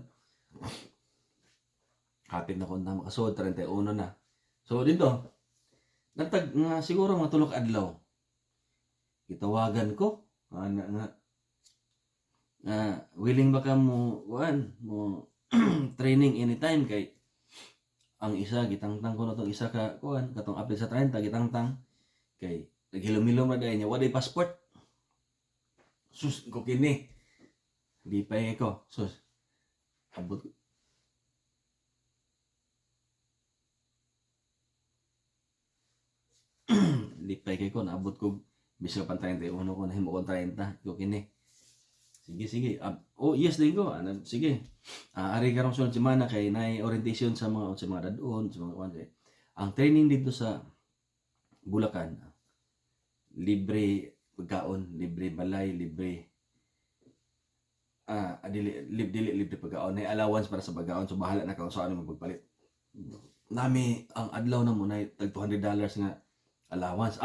hapit na ko na makasud 31 na. So dito natag nga siguro mga tulok adlaw. Gitawagan ko nga willing ba ka mo training anytime kay ang isa gitangtang ko na tong isa ka kuan katong apil sa 30 gitangtang kay naghilom-hilom na dayon niya wa day passport. Sus ko kini. Di pa ko. Sus abot lipay kay ko naabot ko bisag pa 31 ko nahimo ko 30 ko kini. Sige. Yes din ko. Sige. Ari karong sunod semana kay nay orientation sa mga dadon, sa mga kuan. Ang training dito sa Bulacan libre pagkaon, libre balay, libre libre pagkaon. Nay allowance para sa pagkaon. So bahala na kung saan mo magpalit. Nami ang adlaw na mo nay tag $200 nga allowance.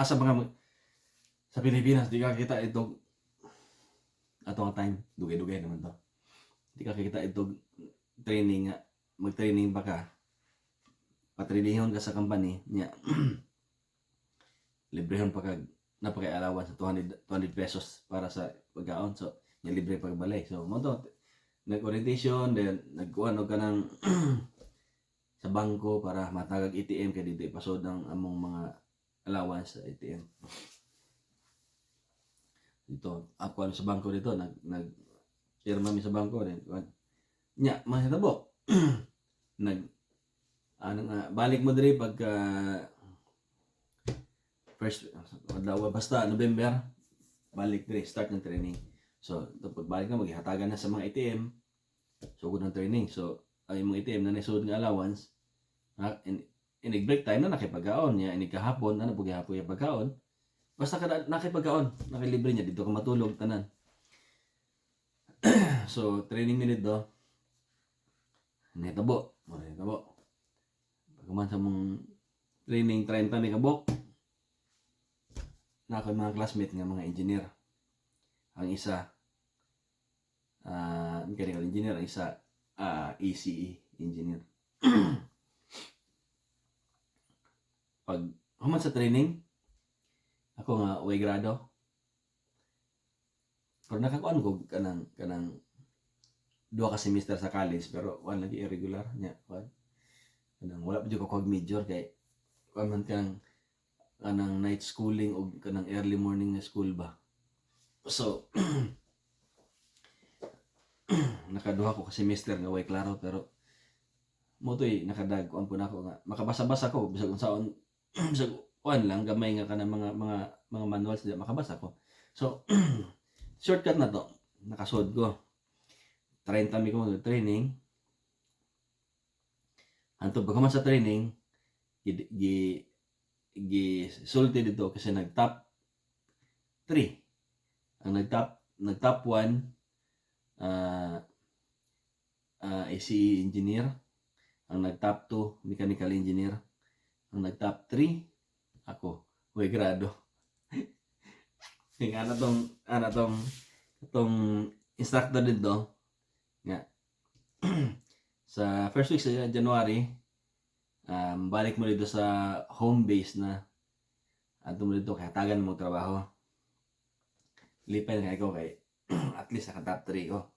Sa Pilipinas, di ka kita itong atong time, dugay-dugay naman to. Di ka kita itong training nga, mag-training ba ka, patrainingon ka sa company, niya, librehon pa ka, napaka-allowance sa 200 pesos para sa pagkaon. So, niya libre pagbalay. So, mo to, nag-orientation, then nagkuhan ka ng sa bangko para matagag ATM kaya dito ipasod ng among mga allowance sa ATM. Dito, ako sa bangko dito, pirma mi sa bangko din. Nya, mahitabo. Balik mo diri pagka first basta November, balik diri start ng training. So, pagbalik na maghihatagan na sa mga ATM. So, good ng training. So, ay mga ATM na naisud nga allowance, inig break time na nakipagkaon niya, inig kahapon na napugihapon yung pagkaon. Basta ka nakipagkaon, nakilibre niya, dito ka matulog, tanan. So, training minute do, nitabo. Pagkaman sa mong training 30 may kabok, na ako mga classmate nga mga engineer. Ang isa, mechanical engineer, ang isa, ECE engineer. Pag human sa training, ako nga way grado. Pero nakakuan ko kanang 2 ka semester sa college pero wala lagi irregular nya. Kanang wala pa jud ko kog major kay man kanang night schooling o kanang early morning na school ba. So nakaduha ko ka semester nga way klaro pero motoy nakadag kuan po nako nga makabasa-basa ko bisag unsaon bisag kuan lang gamay nga kanang mga manuals di makabasa ko. So shortcut na to. Nakasud ko. 30 mi ko training. Antod pagkaman sa training, sulti dito kasi nag-top 3. Ang nag-top 1 ICE engineer, ang nag-top 2 mechanical engineer, ang nag-top 3 ako, way grado. Kaya itong instructor dito nga sa first week sa January, balik mo dito sa home base na ato mo dito kaya tagan mo trabaho. Lipay na ko kay at least naka top 3 ko.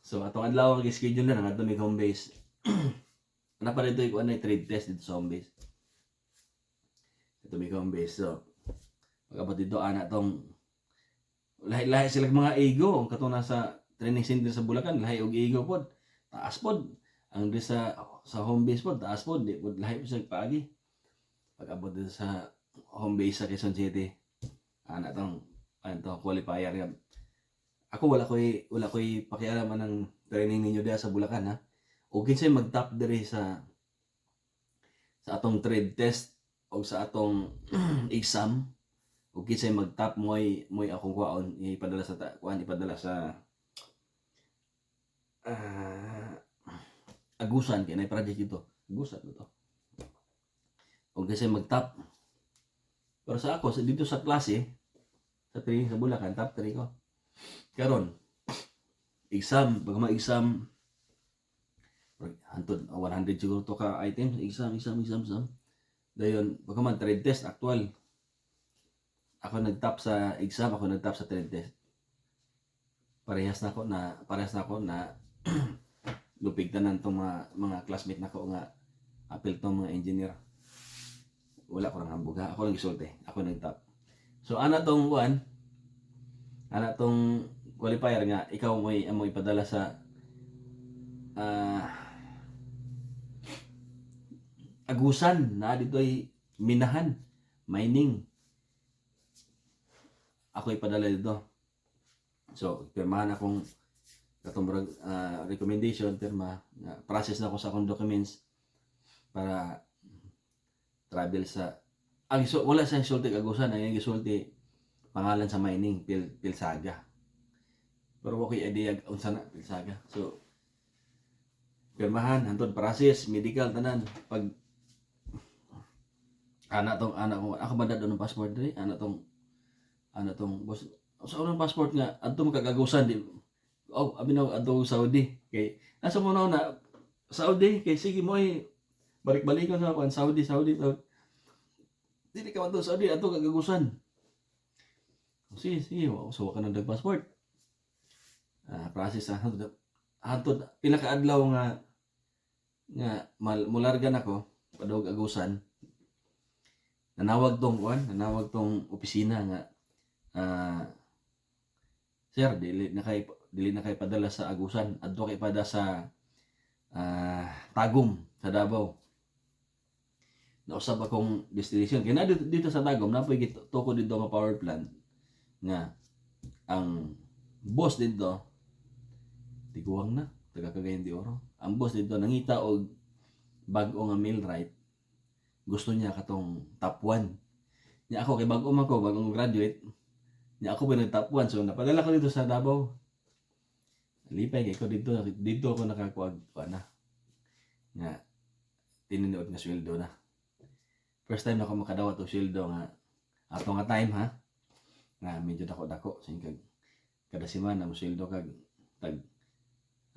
So atong adlaw ang schedule na ngadto mi home base. Ana pa dito ko anay trade test dito sa home base. Ito mi home base. So pagabot dito ana tong lahi-lahi sila mga ego katong nasa training center sa Bulacan, lahi og ego pod. Taas pod. Ang di sa home base pod, taas pod, di pod lahi sa paagi. Pag-abot dito sa home base sa Quezon City, ana tong qualifier yan. Ako wala ko'y pakialam ng training ninyo diya sa Bulacan ha. O kinsay mag-top diri sa atong trade test o sa atong exam. O kinsay mag-top moy akong kuwaon ipadala sa Agusan kay nay project ito. Agusan ito. O kinsay mag-top. Pero sa ako dito sa klase sa training sa Bulacan, top 3 ko. Karon exam, pag ma-exam hantod 100 siguro to ka items, exam. Dayon pag man trade test actual. Ako nag-top sa exam, ako nag-top sa trade test. Parehas na ako na lupig tanan tong mga classmate nako nga apil tong mga engineer. Wala ko nang hambuga, ako lang gisulti, ako nag-top. So ana tong qualifier nga ikaw mo ipadala sa Agusan na dito'y minahan, mining. Ako ipadala dito. So, pirmahan akong katong recommendation, pirma, process na ako sa akong documents para travel sa wala sa isulti Agusan, ang isulti pangalan sa mining Pilsaga. Pero okay idea unsa na Pilsaga. So pirmahan hantod process medical tanan pag ako badad ng passport diri ana tong boss sa unang passport nga adto makagagusan di abi na adto Saudi kay nasa mo na Saudi kay sige mo balik-balikon sa Saudi dili ka man to Saudi adto kagagusan. Sige, so ka nang passport. Process hantod pila ka adlaw nga mulargan ako padog Agusan. Nanawag tong opisina nga sir dili na kay padala sa Agusan, adto kay pada sa Tagum sa Davao. Nausab akong destination kay na dito sa Tagum napoy gituko dito nga power plant nga ang boss dito tiguang na taga Cagayan de Oro. Ang boss dito nangita og bag-o nga millwright, gusto niya katong top 1 niya ako kay bag-o man ko bagong graduate niya ako ba nag top 1 so napadala ko dito sa Davao. Lipay kay ko dito ako nakakuag na nga tininiod nga sweldo na. First time ako makadawat og sweldo nga ato nga time ha nga medyo dako so kada semana mo sweldo kag tag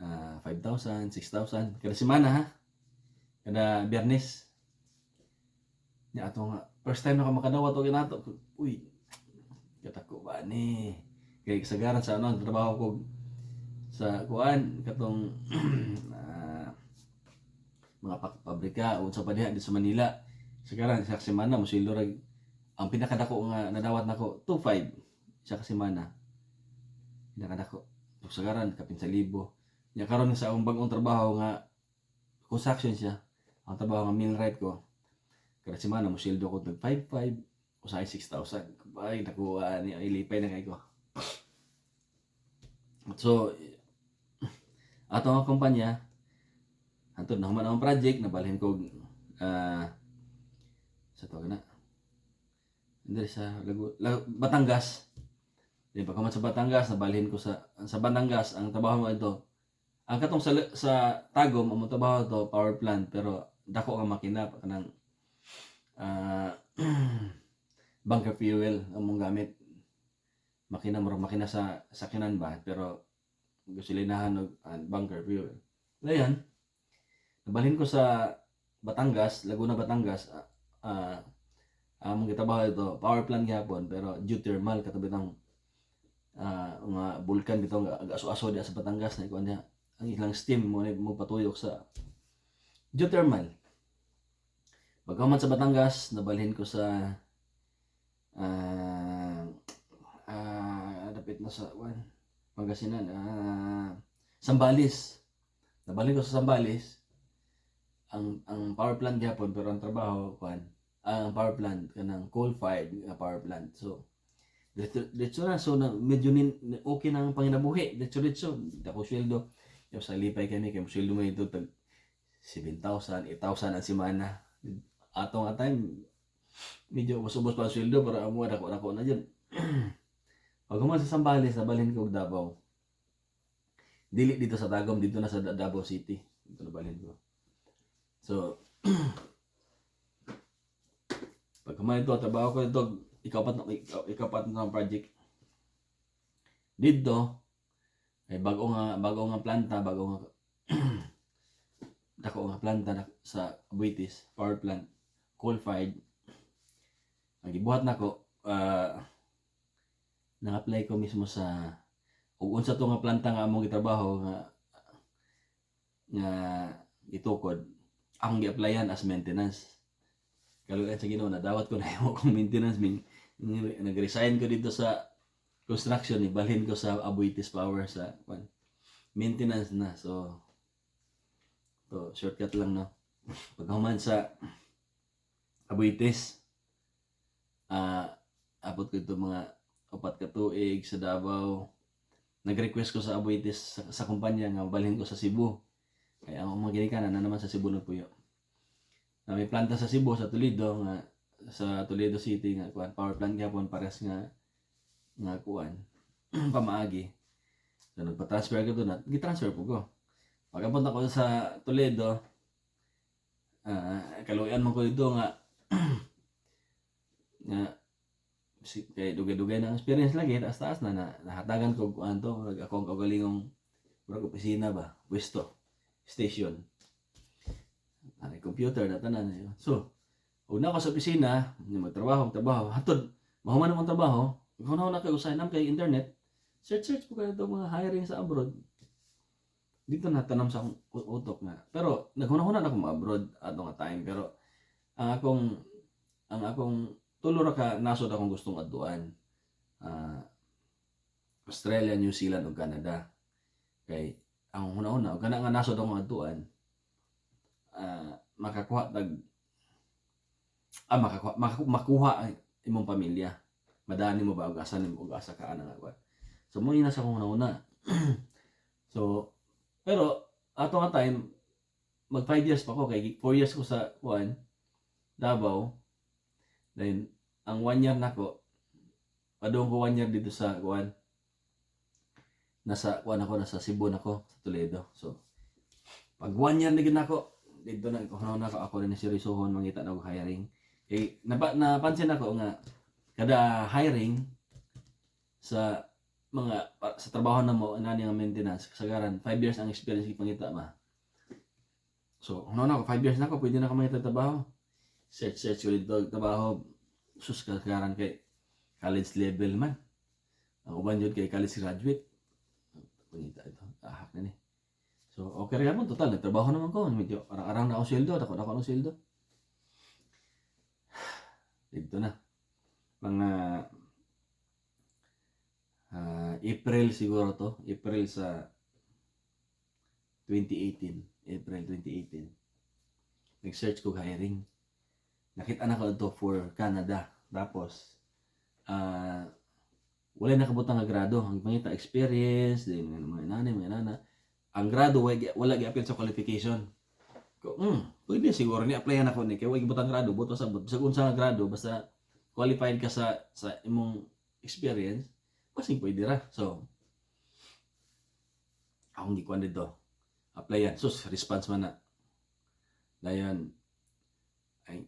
5,000, 6,000 kada semana ha, kada Biyernes. Nya ato nga first time na ako makadawat og inato, uy katako ba ni kay kasagaran sa trabaho ko sa kuan katong mga pabrika o sa padiha dito sa Manila. Sagaran sa semana mo sweldo rag ang pinakadako nga nadawat nako 2,500 sa semana. Pinakadako sagaran kapin sa libo. Nya karon sa akong bag-ong trabaho nga construction siya. Ang trabaho ng millwright ko, kada semana mo sildo ko tag 5,500 usahay 6,000. Ay, nakuha niya, ilipay na kayo ko. So, ato nga kumpanya, hantod na human ang project, nabalhin ko sa tawag na, hindi sa Batangas. Di ba sa Batangas, nabalhin ko sa Batangas, ang trabaho mo ito, ang katong sa Tagum, ang trabaho ito, power plant, pero dako nga makina, kanang bunker fuel ang mong gamit. Makina sa sakinan ba, pero gasolinahan og bunker fuel. Dayan, nabalhin ko sa Batangas, Laguna, Batangas, among gitabaho ito, power plant gyapon, pero geothermal, katabi ng mga bulkan bitaw nga aso-aso diya sa Batangas na ikuan niya ang ilang steam mo patuyok sa geothermal. Pagkaman sa Batangas, nabalhin ko sa dapit na sa Pangasinan, Sambales. Nabalhin ko sa Sambales, ang power plant gyapon, pero ang trabaho ang power plant kanang coal-fired power plant. So dito na, so medyo okay na ang panginabuhi. Dito dako sweldo. Yung sa lipay kami, kaya sweldo mo ito tag 7,000, 8,000 ang semana. Atong time, medyo ubos-ubos pa ang sweldo, pero amo dako na dyan. Pag sa Sambales, nabalhin ko og Davao. Dili dito sa Tagum, dito na sa Davao City. Dito nabalhin ko. So, pag ito, trabaho ko ito, ikapat na project. Dito, ay bago nga planta, dako nga planta sa Buitis, power plant, coal-fired. Ang gibuhat nako, nang-apply ko mismo sa ug unsa to nga planta nga among gitrabaho nga itukod, akong gi-applyan as maintenance. Kaluyan sa Ginoo, nadawat ko na yung akong maintenance. Nag-resign ko dito sa construction, ibalhin ko sa Abuitis Power sa maintenance na. So, to shortcut lang, no. Pagkahuman sa Abuitis, abot ko ito mga 4 ka tuig sa Davao. Nag-request ko sa Abuitis sa kumpanya nga balhin ko sa Cebu. Kaya ang mga ginikanan na naman sa Cebu na puyo. Na may planta sa Cebu, sa Toledo, nga sa Toledo City nga power plant gyapon, pares nga pamaagi. So nagpa-transfer ko doon at gi-transfer po ko. Pagpunta ko sa Toledo, kaluyan mo ko dito nga kay dugay-dugay na experience lagi, taas-taas na nahatagan ko kung ano to, ako ang kagalingong opisina ba, pwesto, station. Ay computer na tanan niyo. So, una ko sa opisina, magtrabaho, hatod mahuman ang trabaho, kung na kay usahay nam kay internet, search po kayo mga hiring sa abroad. Dito na tanam sa utok nga. Pero naghunahuna na ako abroad ato nga time, pero ang akong tulo ra ka nasod akong gustong adtuan. Australia, New Zealand ug Canada. Kay ang una-una ug kana nga nasod akong adtuan, makuha imong pamilya. Madani mo ba og asa nimo og asa ka ana nga. So mo ina sa akong una. So pero ato nga time mag 5 years pa ko, kay 4 years ko sa Davao. Then ang 1 year nako, padung ko 1 year dito sa nasa Cebu nako, sa Toledo. So pag 1 year na gid nako dito na ako rin si seryosohon mangita na og hiring. Kay napansin ako nga kada hiring sa trabaho na mo nani nga maintenance kasagaran 5 years ang experience ipangita ma. So ako 5 years na ako, pwede na ako mangita trabaho. Search ko dito trabaho, sus kasagaran kay college level man. Ang uban yun kay college graduate. Pangita ito, ahak na ni. So okay rin naman, total nagtrabaho naman ko, medyo arang-arang na ako sweldo, dako ng sweldo. Dito na mga April siguro to, April sa 2018, April 2018. nag-search ko hiring. Nakita na ko ito for Canada. Tapos wala nakabutang nga grado. Ang pangita experience, din mga nanay, mga nana. Ang grado wala gi-appeal sa qualification. Ko, pwede siguro ni applyan ako ni kay wala gibutang grado, buto sa sa unsa nga grado basta qualified ka sa imong experience, pasing pwede ra. So akong gikuan dito. Applyan. Sus, response man na. Dayon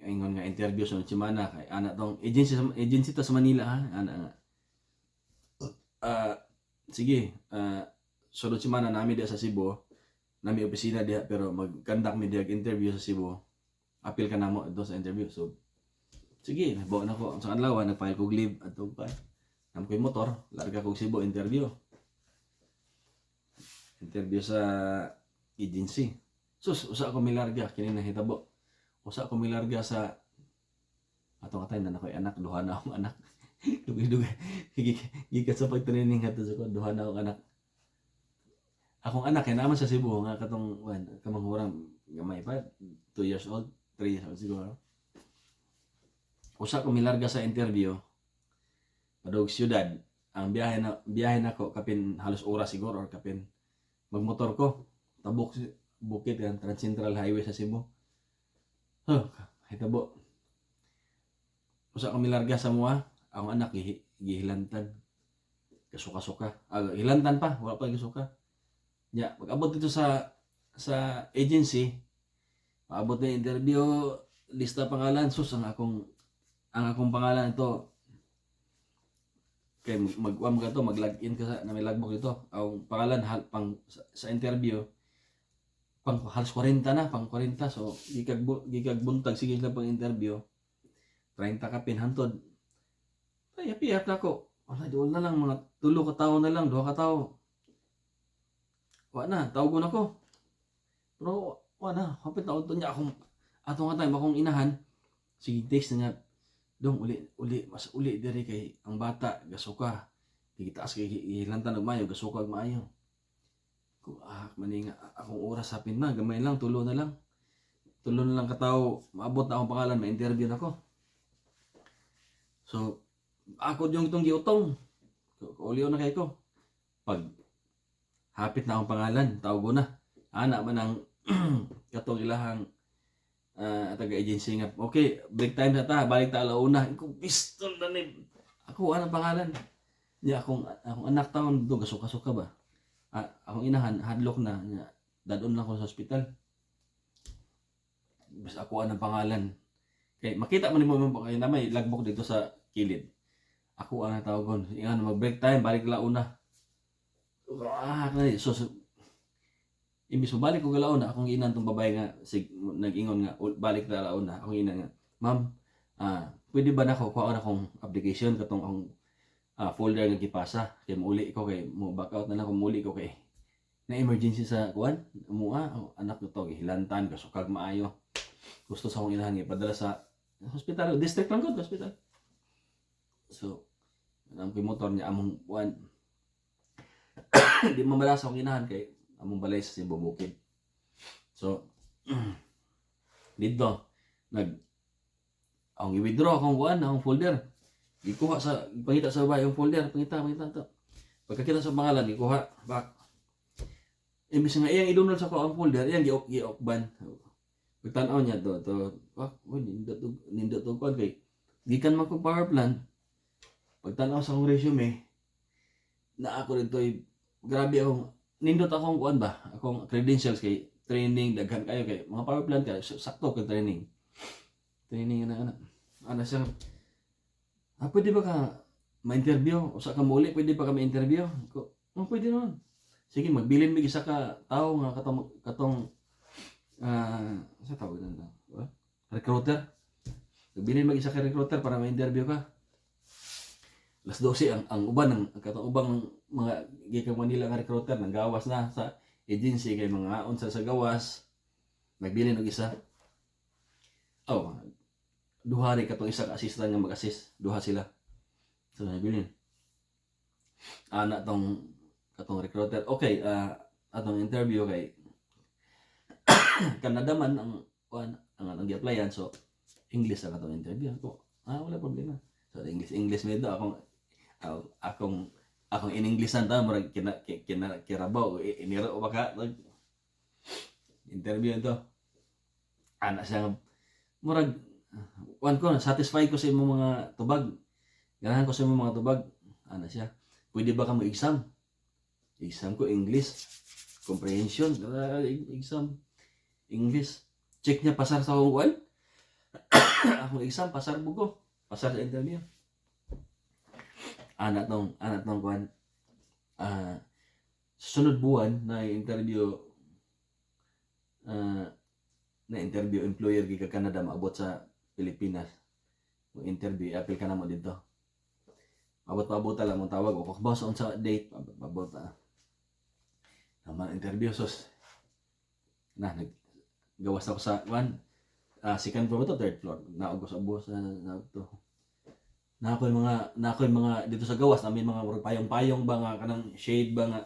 ingon nga interview sa semana kay ana tong agency ta sa Manila ha. Ana nga. Sige, sunod semana nami diha sa Cebu. Nami opisina diha pero mag-conduct mi diha interview sa Cebu. Appeal ka namo do sa interview. So sige, nabaw na ko sa adlaw nag-file kog leave adto pa. Nam ko'y motor, larga kog Cebu interview. Interview sa agency. Sus, usa ko milarga kini nahitabo. Usa ko milarga sa atong atay na nakoy anak, duha na akong anak. Dugay-dugay. Gikat sa pagtraining ato sa ko, duha na akong anak. Akong anak kay naman sa Cebu nga katong kamangurang gamay pa, 2 years old, 3 years old siguro. Usa ko milarga sa interview. Padug siyudad. Ang biyahe nako kapin halos oras siguro or kapin magmotor ko. Tabok bukid kan Trans Central Highway sa Cebu. Hitabo. Usa ko milarga sa mua, ang anak gihilantan. Kasuka-suka. Hilantan pa, wala pa gisuka. Ya, pag-abot dito sa agency, paabot na interview, lista pangalan, sus ang akong pangalan ito. Kay mag-login ka na may logbook ito. Ang pangalan sa interview pang halos 40 na, pang 40. So, gikag buntag sige sila pang interview. 30 ka pinhantod. Ay, happy na ako. Wala, doon na lang, mga 3 ka tao na lang, 2 ka tao. Wala na, tawag na ko. Pero, wala na, hapit na ito niya akong, atong time, akong inahan. Sige, text na niya. Dong, mas uli diri kay ang bata, gasuka. Kikitaas kay ilantan og mayo, gasuka og maayo. Maninga akong oras hapin na, gamay lang, tulo na lang. Tulo na lang katawo, maabot na akong pangalan, ma-interview na ko. So, ako yung itong giutong. Uliw na kay ko. Pag hapit na akong pangalan, tawag ko na. Ana man ang katong ilahang taga-agency nga. Okay, break time na ta, balik ta alauna. Ako pistol na ni. Ako anong pangalan? Niya akong anak taon do gasuka-suka ba. Akong inahan hadlock na niya. Dadon lang ko sa ospital. Basta ako anong pangalan. Kay makita man nimo kay na may logbook dito sa kilid. Ako ang tawagon. Ingan mag-break time, balik launa. So imbis mo balik ko galauna, akong inan tong babae nga nag-ingon nga balik na launa. Akong inan nga, ma'am, pwede ba nako kuha na akong application katong akong folder nga gipasa kay mauli ko kay mo back out na lang ko mauli ko kay na emergency sa kuan mo anak ko to gihilantan kasukag maayo. Gusto sa akong inahan ipadala sa hospital, district lang gud hospital. So, ang motor niya among kuan di mamala sa akong inahan kay among balay sa Cebu Bukid. So, dito, akong i-withdraw akong kuan, akong folder. Ikuha ipangita sa baba yung folder, pangita to. Pagkakita sa pangalan, ikuha, back. Imbis nga iyang i-download sa ko ang folder, iyang gi-open. Pagtanaw niya to, nindot to kuan kay, gikan man ko power plan. Pagtanaw sa akong resume, na ako dito, grabe akong, nindot akong kuan ba, akong credentials kay training daghan kayo kay mga power plant ka sakto kay training ana siya pwede ba ka ma-interview usa ka muli pwede ba ka ma-interview ko pwede naman sige magbilin mig isa ka tao nga katong sa tawag na recruiter magbilin mag isa ka recruiter para ma-interview ka Alas 12 ang uban ng katong ubang mga gikan Manila nga recruiter nang gawas na sa agency kay mga unsa sa gawas nagbilin og isa. Duha rin katong isa ka assistant nga mag-assist, duha sila. So nagbilin. Ana tong katong recruiter. Okay, atong interview kay Canada man ang ang gi-applyan. So English ang atong interview ko. Wala problema. So English medyo akong in Englishan ta murag kirabaw iniro baka interview to. Ana siya murag wan ko satisfied ko sa imong mga tubag. Ganahan ko sa imong mga tubag. Ana siya. Pwede ba ka mag-exam? Exam ko English comprehension, exam English. Check niya pasar sa akong kuan. Akong exam pasar bugo. Pasar sa interview. Ana tong kuan. Sunod buwan na interview employer gikan Canada maabot sa Pilipinas. Mo interview apil ka na mo dito. Abot lang mo tawag o boss on sa date abot naman interview sos na naggawas ako sa one second floor to third floor naog ko sa boss na to na ako yung mga dito sa gawas namin mga payong-payong ba nga kanang shade ba nga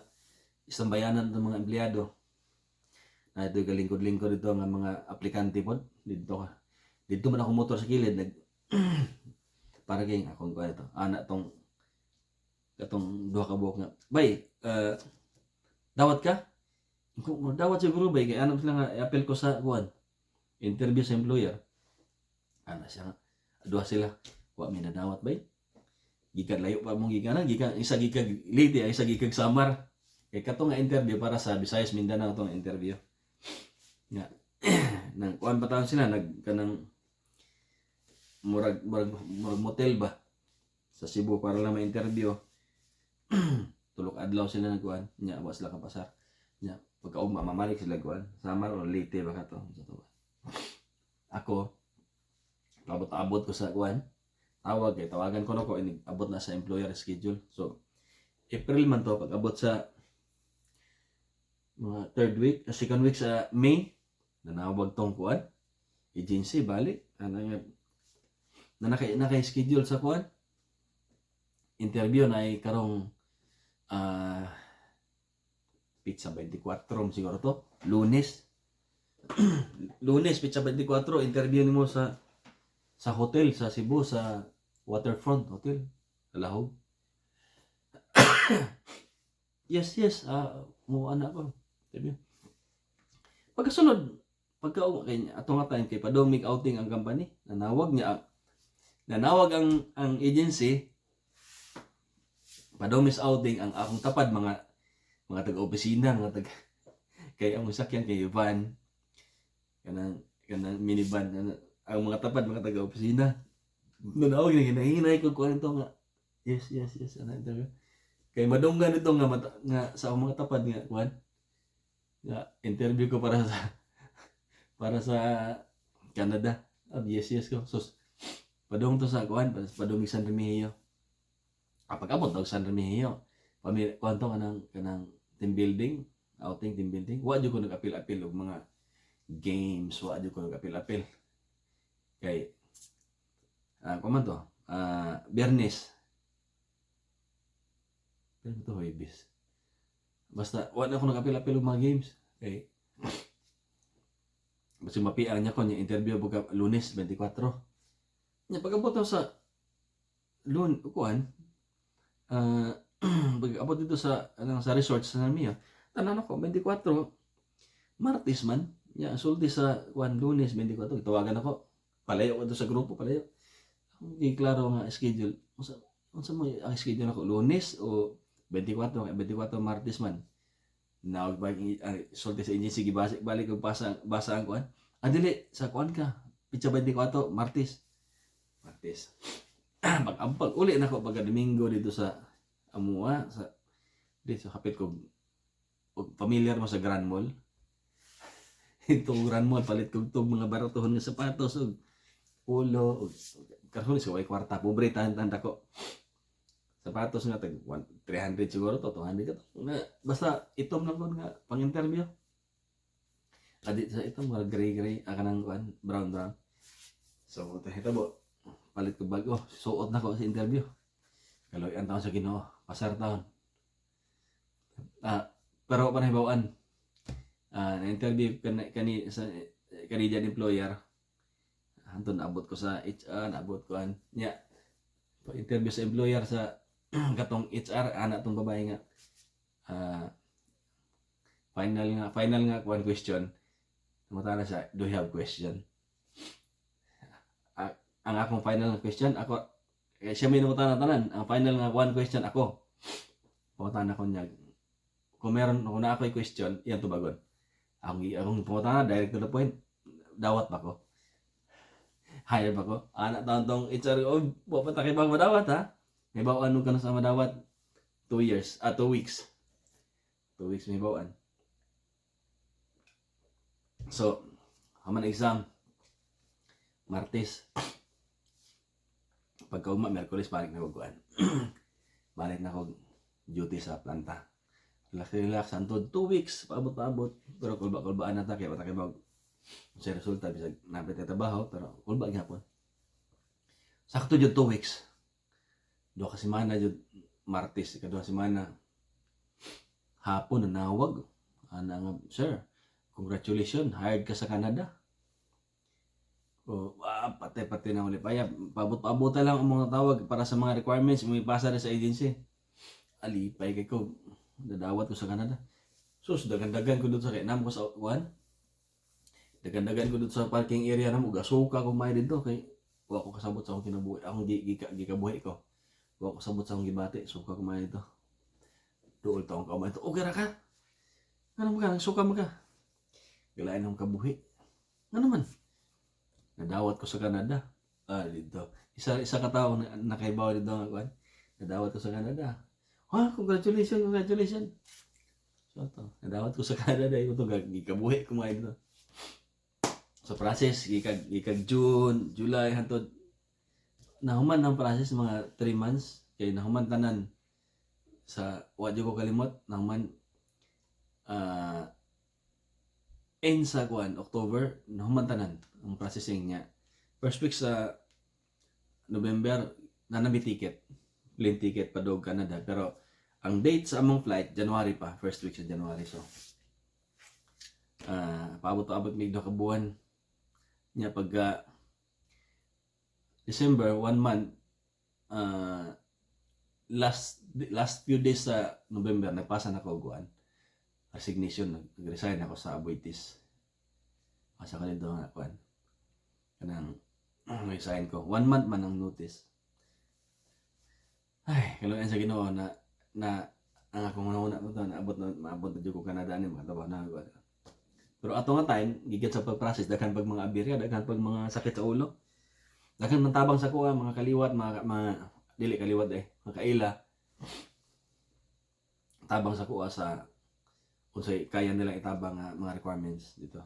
isang bayanan ng mga empleyado na ito galingkod-lingkod dito nga mga aplikante pod dito man ako motor sa kilid nag para kay akong ko ito ana tong katong duha ka buok nga bay dawat ka kung dawat siguro bay kay ano sila nga i-appeal ko sa kuan interview sa employer ana siya nga duha sila wa mi na dawat bay gikan layo pa mong gikan isa gikag Leyte isa gikag Samar kay kato nga interview para sa Visayas Mindanao tong interview nga nang kuan pa taon sila nagkanang murag motel ba sa Cebu para lang ma-interview. Tulok adlaw sila nagkuan nya was la ka pasar nya pagkaugma mamalik sila kuan Samar o Leyte ba kato ako abot ko sa kuan tawagan ko nako ini abot na sa employer schedule so April man to pag abot sa mga second week sa May nanawag tong kuan agency balik ana na naka-schedule sa kuan interview na ay karong pizza 24 siguro to Lunes pizza 24 interview nimo sa hotel sa Cebu sa Waterfront Hotel Alahog. yes mo ana ko interview pagkasunod kay atong time kay padomig outing ang company nanawag ang agency padomis outing ang akong tapad mga taga-opisina kay ang sakyan kay van kanang minivan ang mga tapad mga taga-opisina nanawag na hinahinay ko kuan to nga yes ana interview kay madunggan ito nga sa akong mga tapad nga kuan nga interview ko para sa Canada yes ko sus padung to sa kuan padung San Remigio pag-abot daw San Remigio kuanto kanang team building outing team building wa jud ko nag-apil-apil og mga games wa jud ko nag-apil-apil kay kuman to Biyernes pero to Huwebes basta wa na ko nag-apil-apil og mga games kay basta mapiang niya ko niya interview pagka Lunes 24 nya pag-abot sa kuan pag-abot dito sa resort sa Namia tanan ako 24 Martes man ya sulti sa kuan Lunes 24 tawagan ako palayo ko sa grupo palayo hindi klaro nga schedule unsa mo ang schedule ako Lunes o 24 Martes man na sulti sa agency balik og basa ang kuan dili sa kuan ka pitsa 24 Martes pag-ampag uli na ko pagka Domingo dito sa Amua dito sa kapit ko familiar mo sa Grand Mall itong Grand Mall palit ko itong mga baratuhon nga sapatos o ulo karon sa way kwarta pobre tanda ko sapatos nga tag 300 siguro to 200 to basta itom lang ko nga pang interview adi sa itom mga gray kanang kuan brown so hitabo palit ko bago suot na ko sa interview kaloy ang taon sa Ginoo pasar taon pero panahibawaan na interview kani Canadian employer Anton naabot ko sa HR, naabot ko nya interview sa employer sa katong HR ana tong babae nga final nga one question. Mutana siya, do you have question? Ang akong final nga question ako siya may namutana tanan. Ang final nga one question ako. Pangutana ko niya kung meron kung na ako'y question, iyan tubagon. Akong pangutana direct to the point. Dawat ba ko? Hire ba ko? Anak taon tong HR, patake bang madawat ha? May bawaan ka na sa madawat 2 years, 2 weeks. 2 weeks may bawaan. So, haman exam. Martes. Pagkaugma, Merkulis, balik na ko balik na ko duty sa planta. Relax, antod 2 weeks, paabot. Pero kulba-kulbaan na ta, kaya patake bang sa resulta bisag napit na trabaho pero kulba gyapon. Sakto jud 2 weeks. 2 ka semana jud Martes ikaduha semana hapon na nawag ana nga sir, congratulations, hired ka sa Canada. Pati na uli paya paabot lang ang mga tawag para sa mga requirements mo ipasa na sa agency. Alipay kay ko dadawat ko sa Canada. Sus dagan-dagan ko dito sa Vietnam ko sa kuan. Dagan-dagan ko dito sa parking area na mo gasuka ko may dito kay wa ko kasabot sa akong kinabuhi. Akong gikabuhi ko. Wa ko kasabot sa akong gibati, suka ko may dito. Duol taong ka may dito. Okay ra ka? Ano mo ka? Nagsuka mo ka? Gilain akong kabuhi. Ano man? Nadawat ko sa Canada. Dito. Isa ka tao na nakaibaw dito nga kuan. Nadawat ko sa Canada. Congratulations. So to, nadawat ko sa Canada ito gikabuhi ko may dito. So process gikag June, July hantod nahuman ang process mga 3 months kay nahuman tanan sa wa ko kalimot nahuman end sa kuan October nahuman tanan ang processing niya. First week sa November nanami ticket, plane ticket padog Canada pero ang date sa among flight January pa, first week sa January. So paabot mig 2 ka buwan nya pagka December 1 month last few days sa November nagpasa na ko guan resignation, nag-resign ako sa Aboitiz. Asa ka dito nga kuan kanang resign ko 1 month man ang notice. Ay kaluyan sa Ginoo na ang akong una ko naabot na jud ko Canada ni makatrabaho na ko. Pero ato nga time, gigit sa pag-process, daghan pag mga abirya, daghan pag mga sakit sa ulo. Daghan man tabang sa kuha, mga kaliwat, mga dili kaliwat mga kaila. Tabang sa kuha sa unsay kaya nilang itabang mga requirements dito.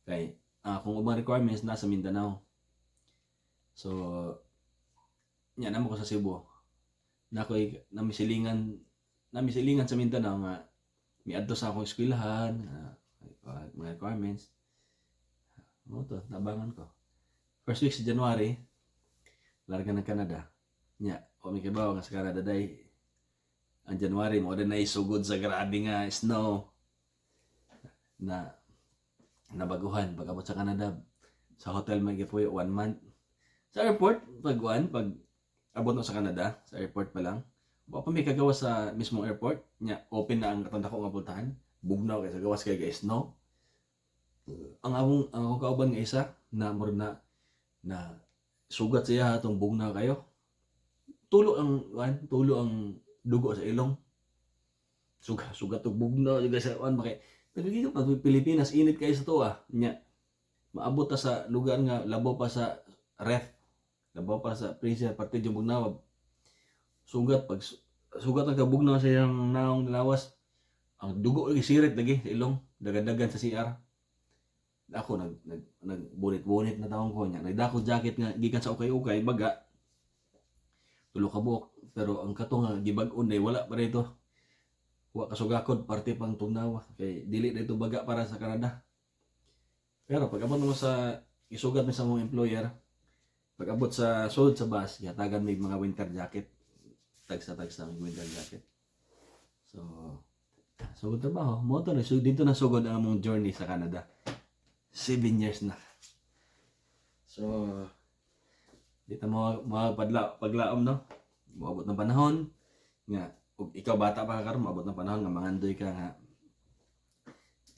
Kay kung ubang requirements nasa Mindanao. So nya namo ko sa Cebu. Nakoy namisilingan sa Mindanao nga miadto sa akong eskwelahan. Mga requirements nabangan ko first week sa January larga ng Canada nya o may kibaw nga sa Canada day ang January mo na isugod sa grabe nga snow na nabaguhan pag-abot sa Canada sa hotel may gipuyo 1 month sa airport pag abot na sa Canada sa airport pa lang wa pa may kagawa sa mismong airport nya open na ang katanda ko nga puntahan bugnaw kay sa gawas kay guys no ang akong kauban nga isa na murag na sugat siya atong bugnaw kayo tulo ang dugo sa ilong sugat og bugnaw juga sa makay nagiging pag Pilipinas init kay sa tuwa nya maabot ta sa lugar nga labaw pa sa ref labaw pa sa freezer parte yung bugnaw sugat ang kabugnaw sa iyang naong lawas ang dugo lagi sirit lagi sa ilong dagan-dagan sa CR. Ako nagbunit-bunit na taong ko niya. Nagdako jacket nga gikan sa ukay-ukay baga. Tulo ka buok pero ang kato nga gibag-on day wala pa rito. Wa kasugakod parte pang tugnaw kay dili dito baga para sa Canada. Pero pag abot mo sa isugat mi sa mong employer, pag abot sa sud sa bus, yatagan may mga winter jacket. Tagsa may winter jacket. So trabaho, mo to dito na sugod ang among journey sa Canada. 7 years na. So, dito mo paglaom no. Moabot ng panahon nga ug ikaw bata pa ka karon moabot ng panahon nga mangandoy ka nga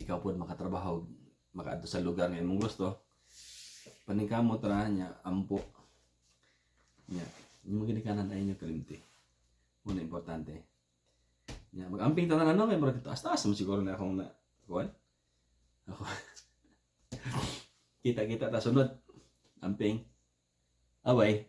ikaw pud makatrabaho makaadto sa lugar nga imong gusto. Paningkamot ra nya ampo. Nya, imong ginikanan ay inyo kalimti. Muna importante. Nya mag-amping ta ano kay murag taas-taas mo siguro na akong na kuan. Ako. Kita-kita ta sunod. Amping. Away.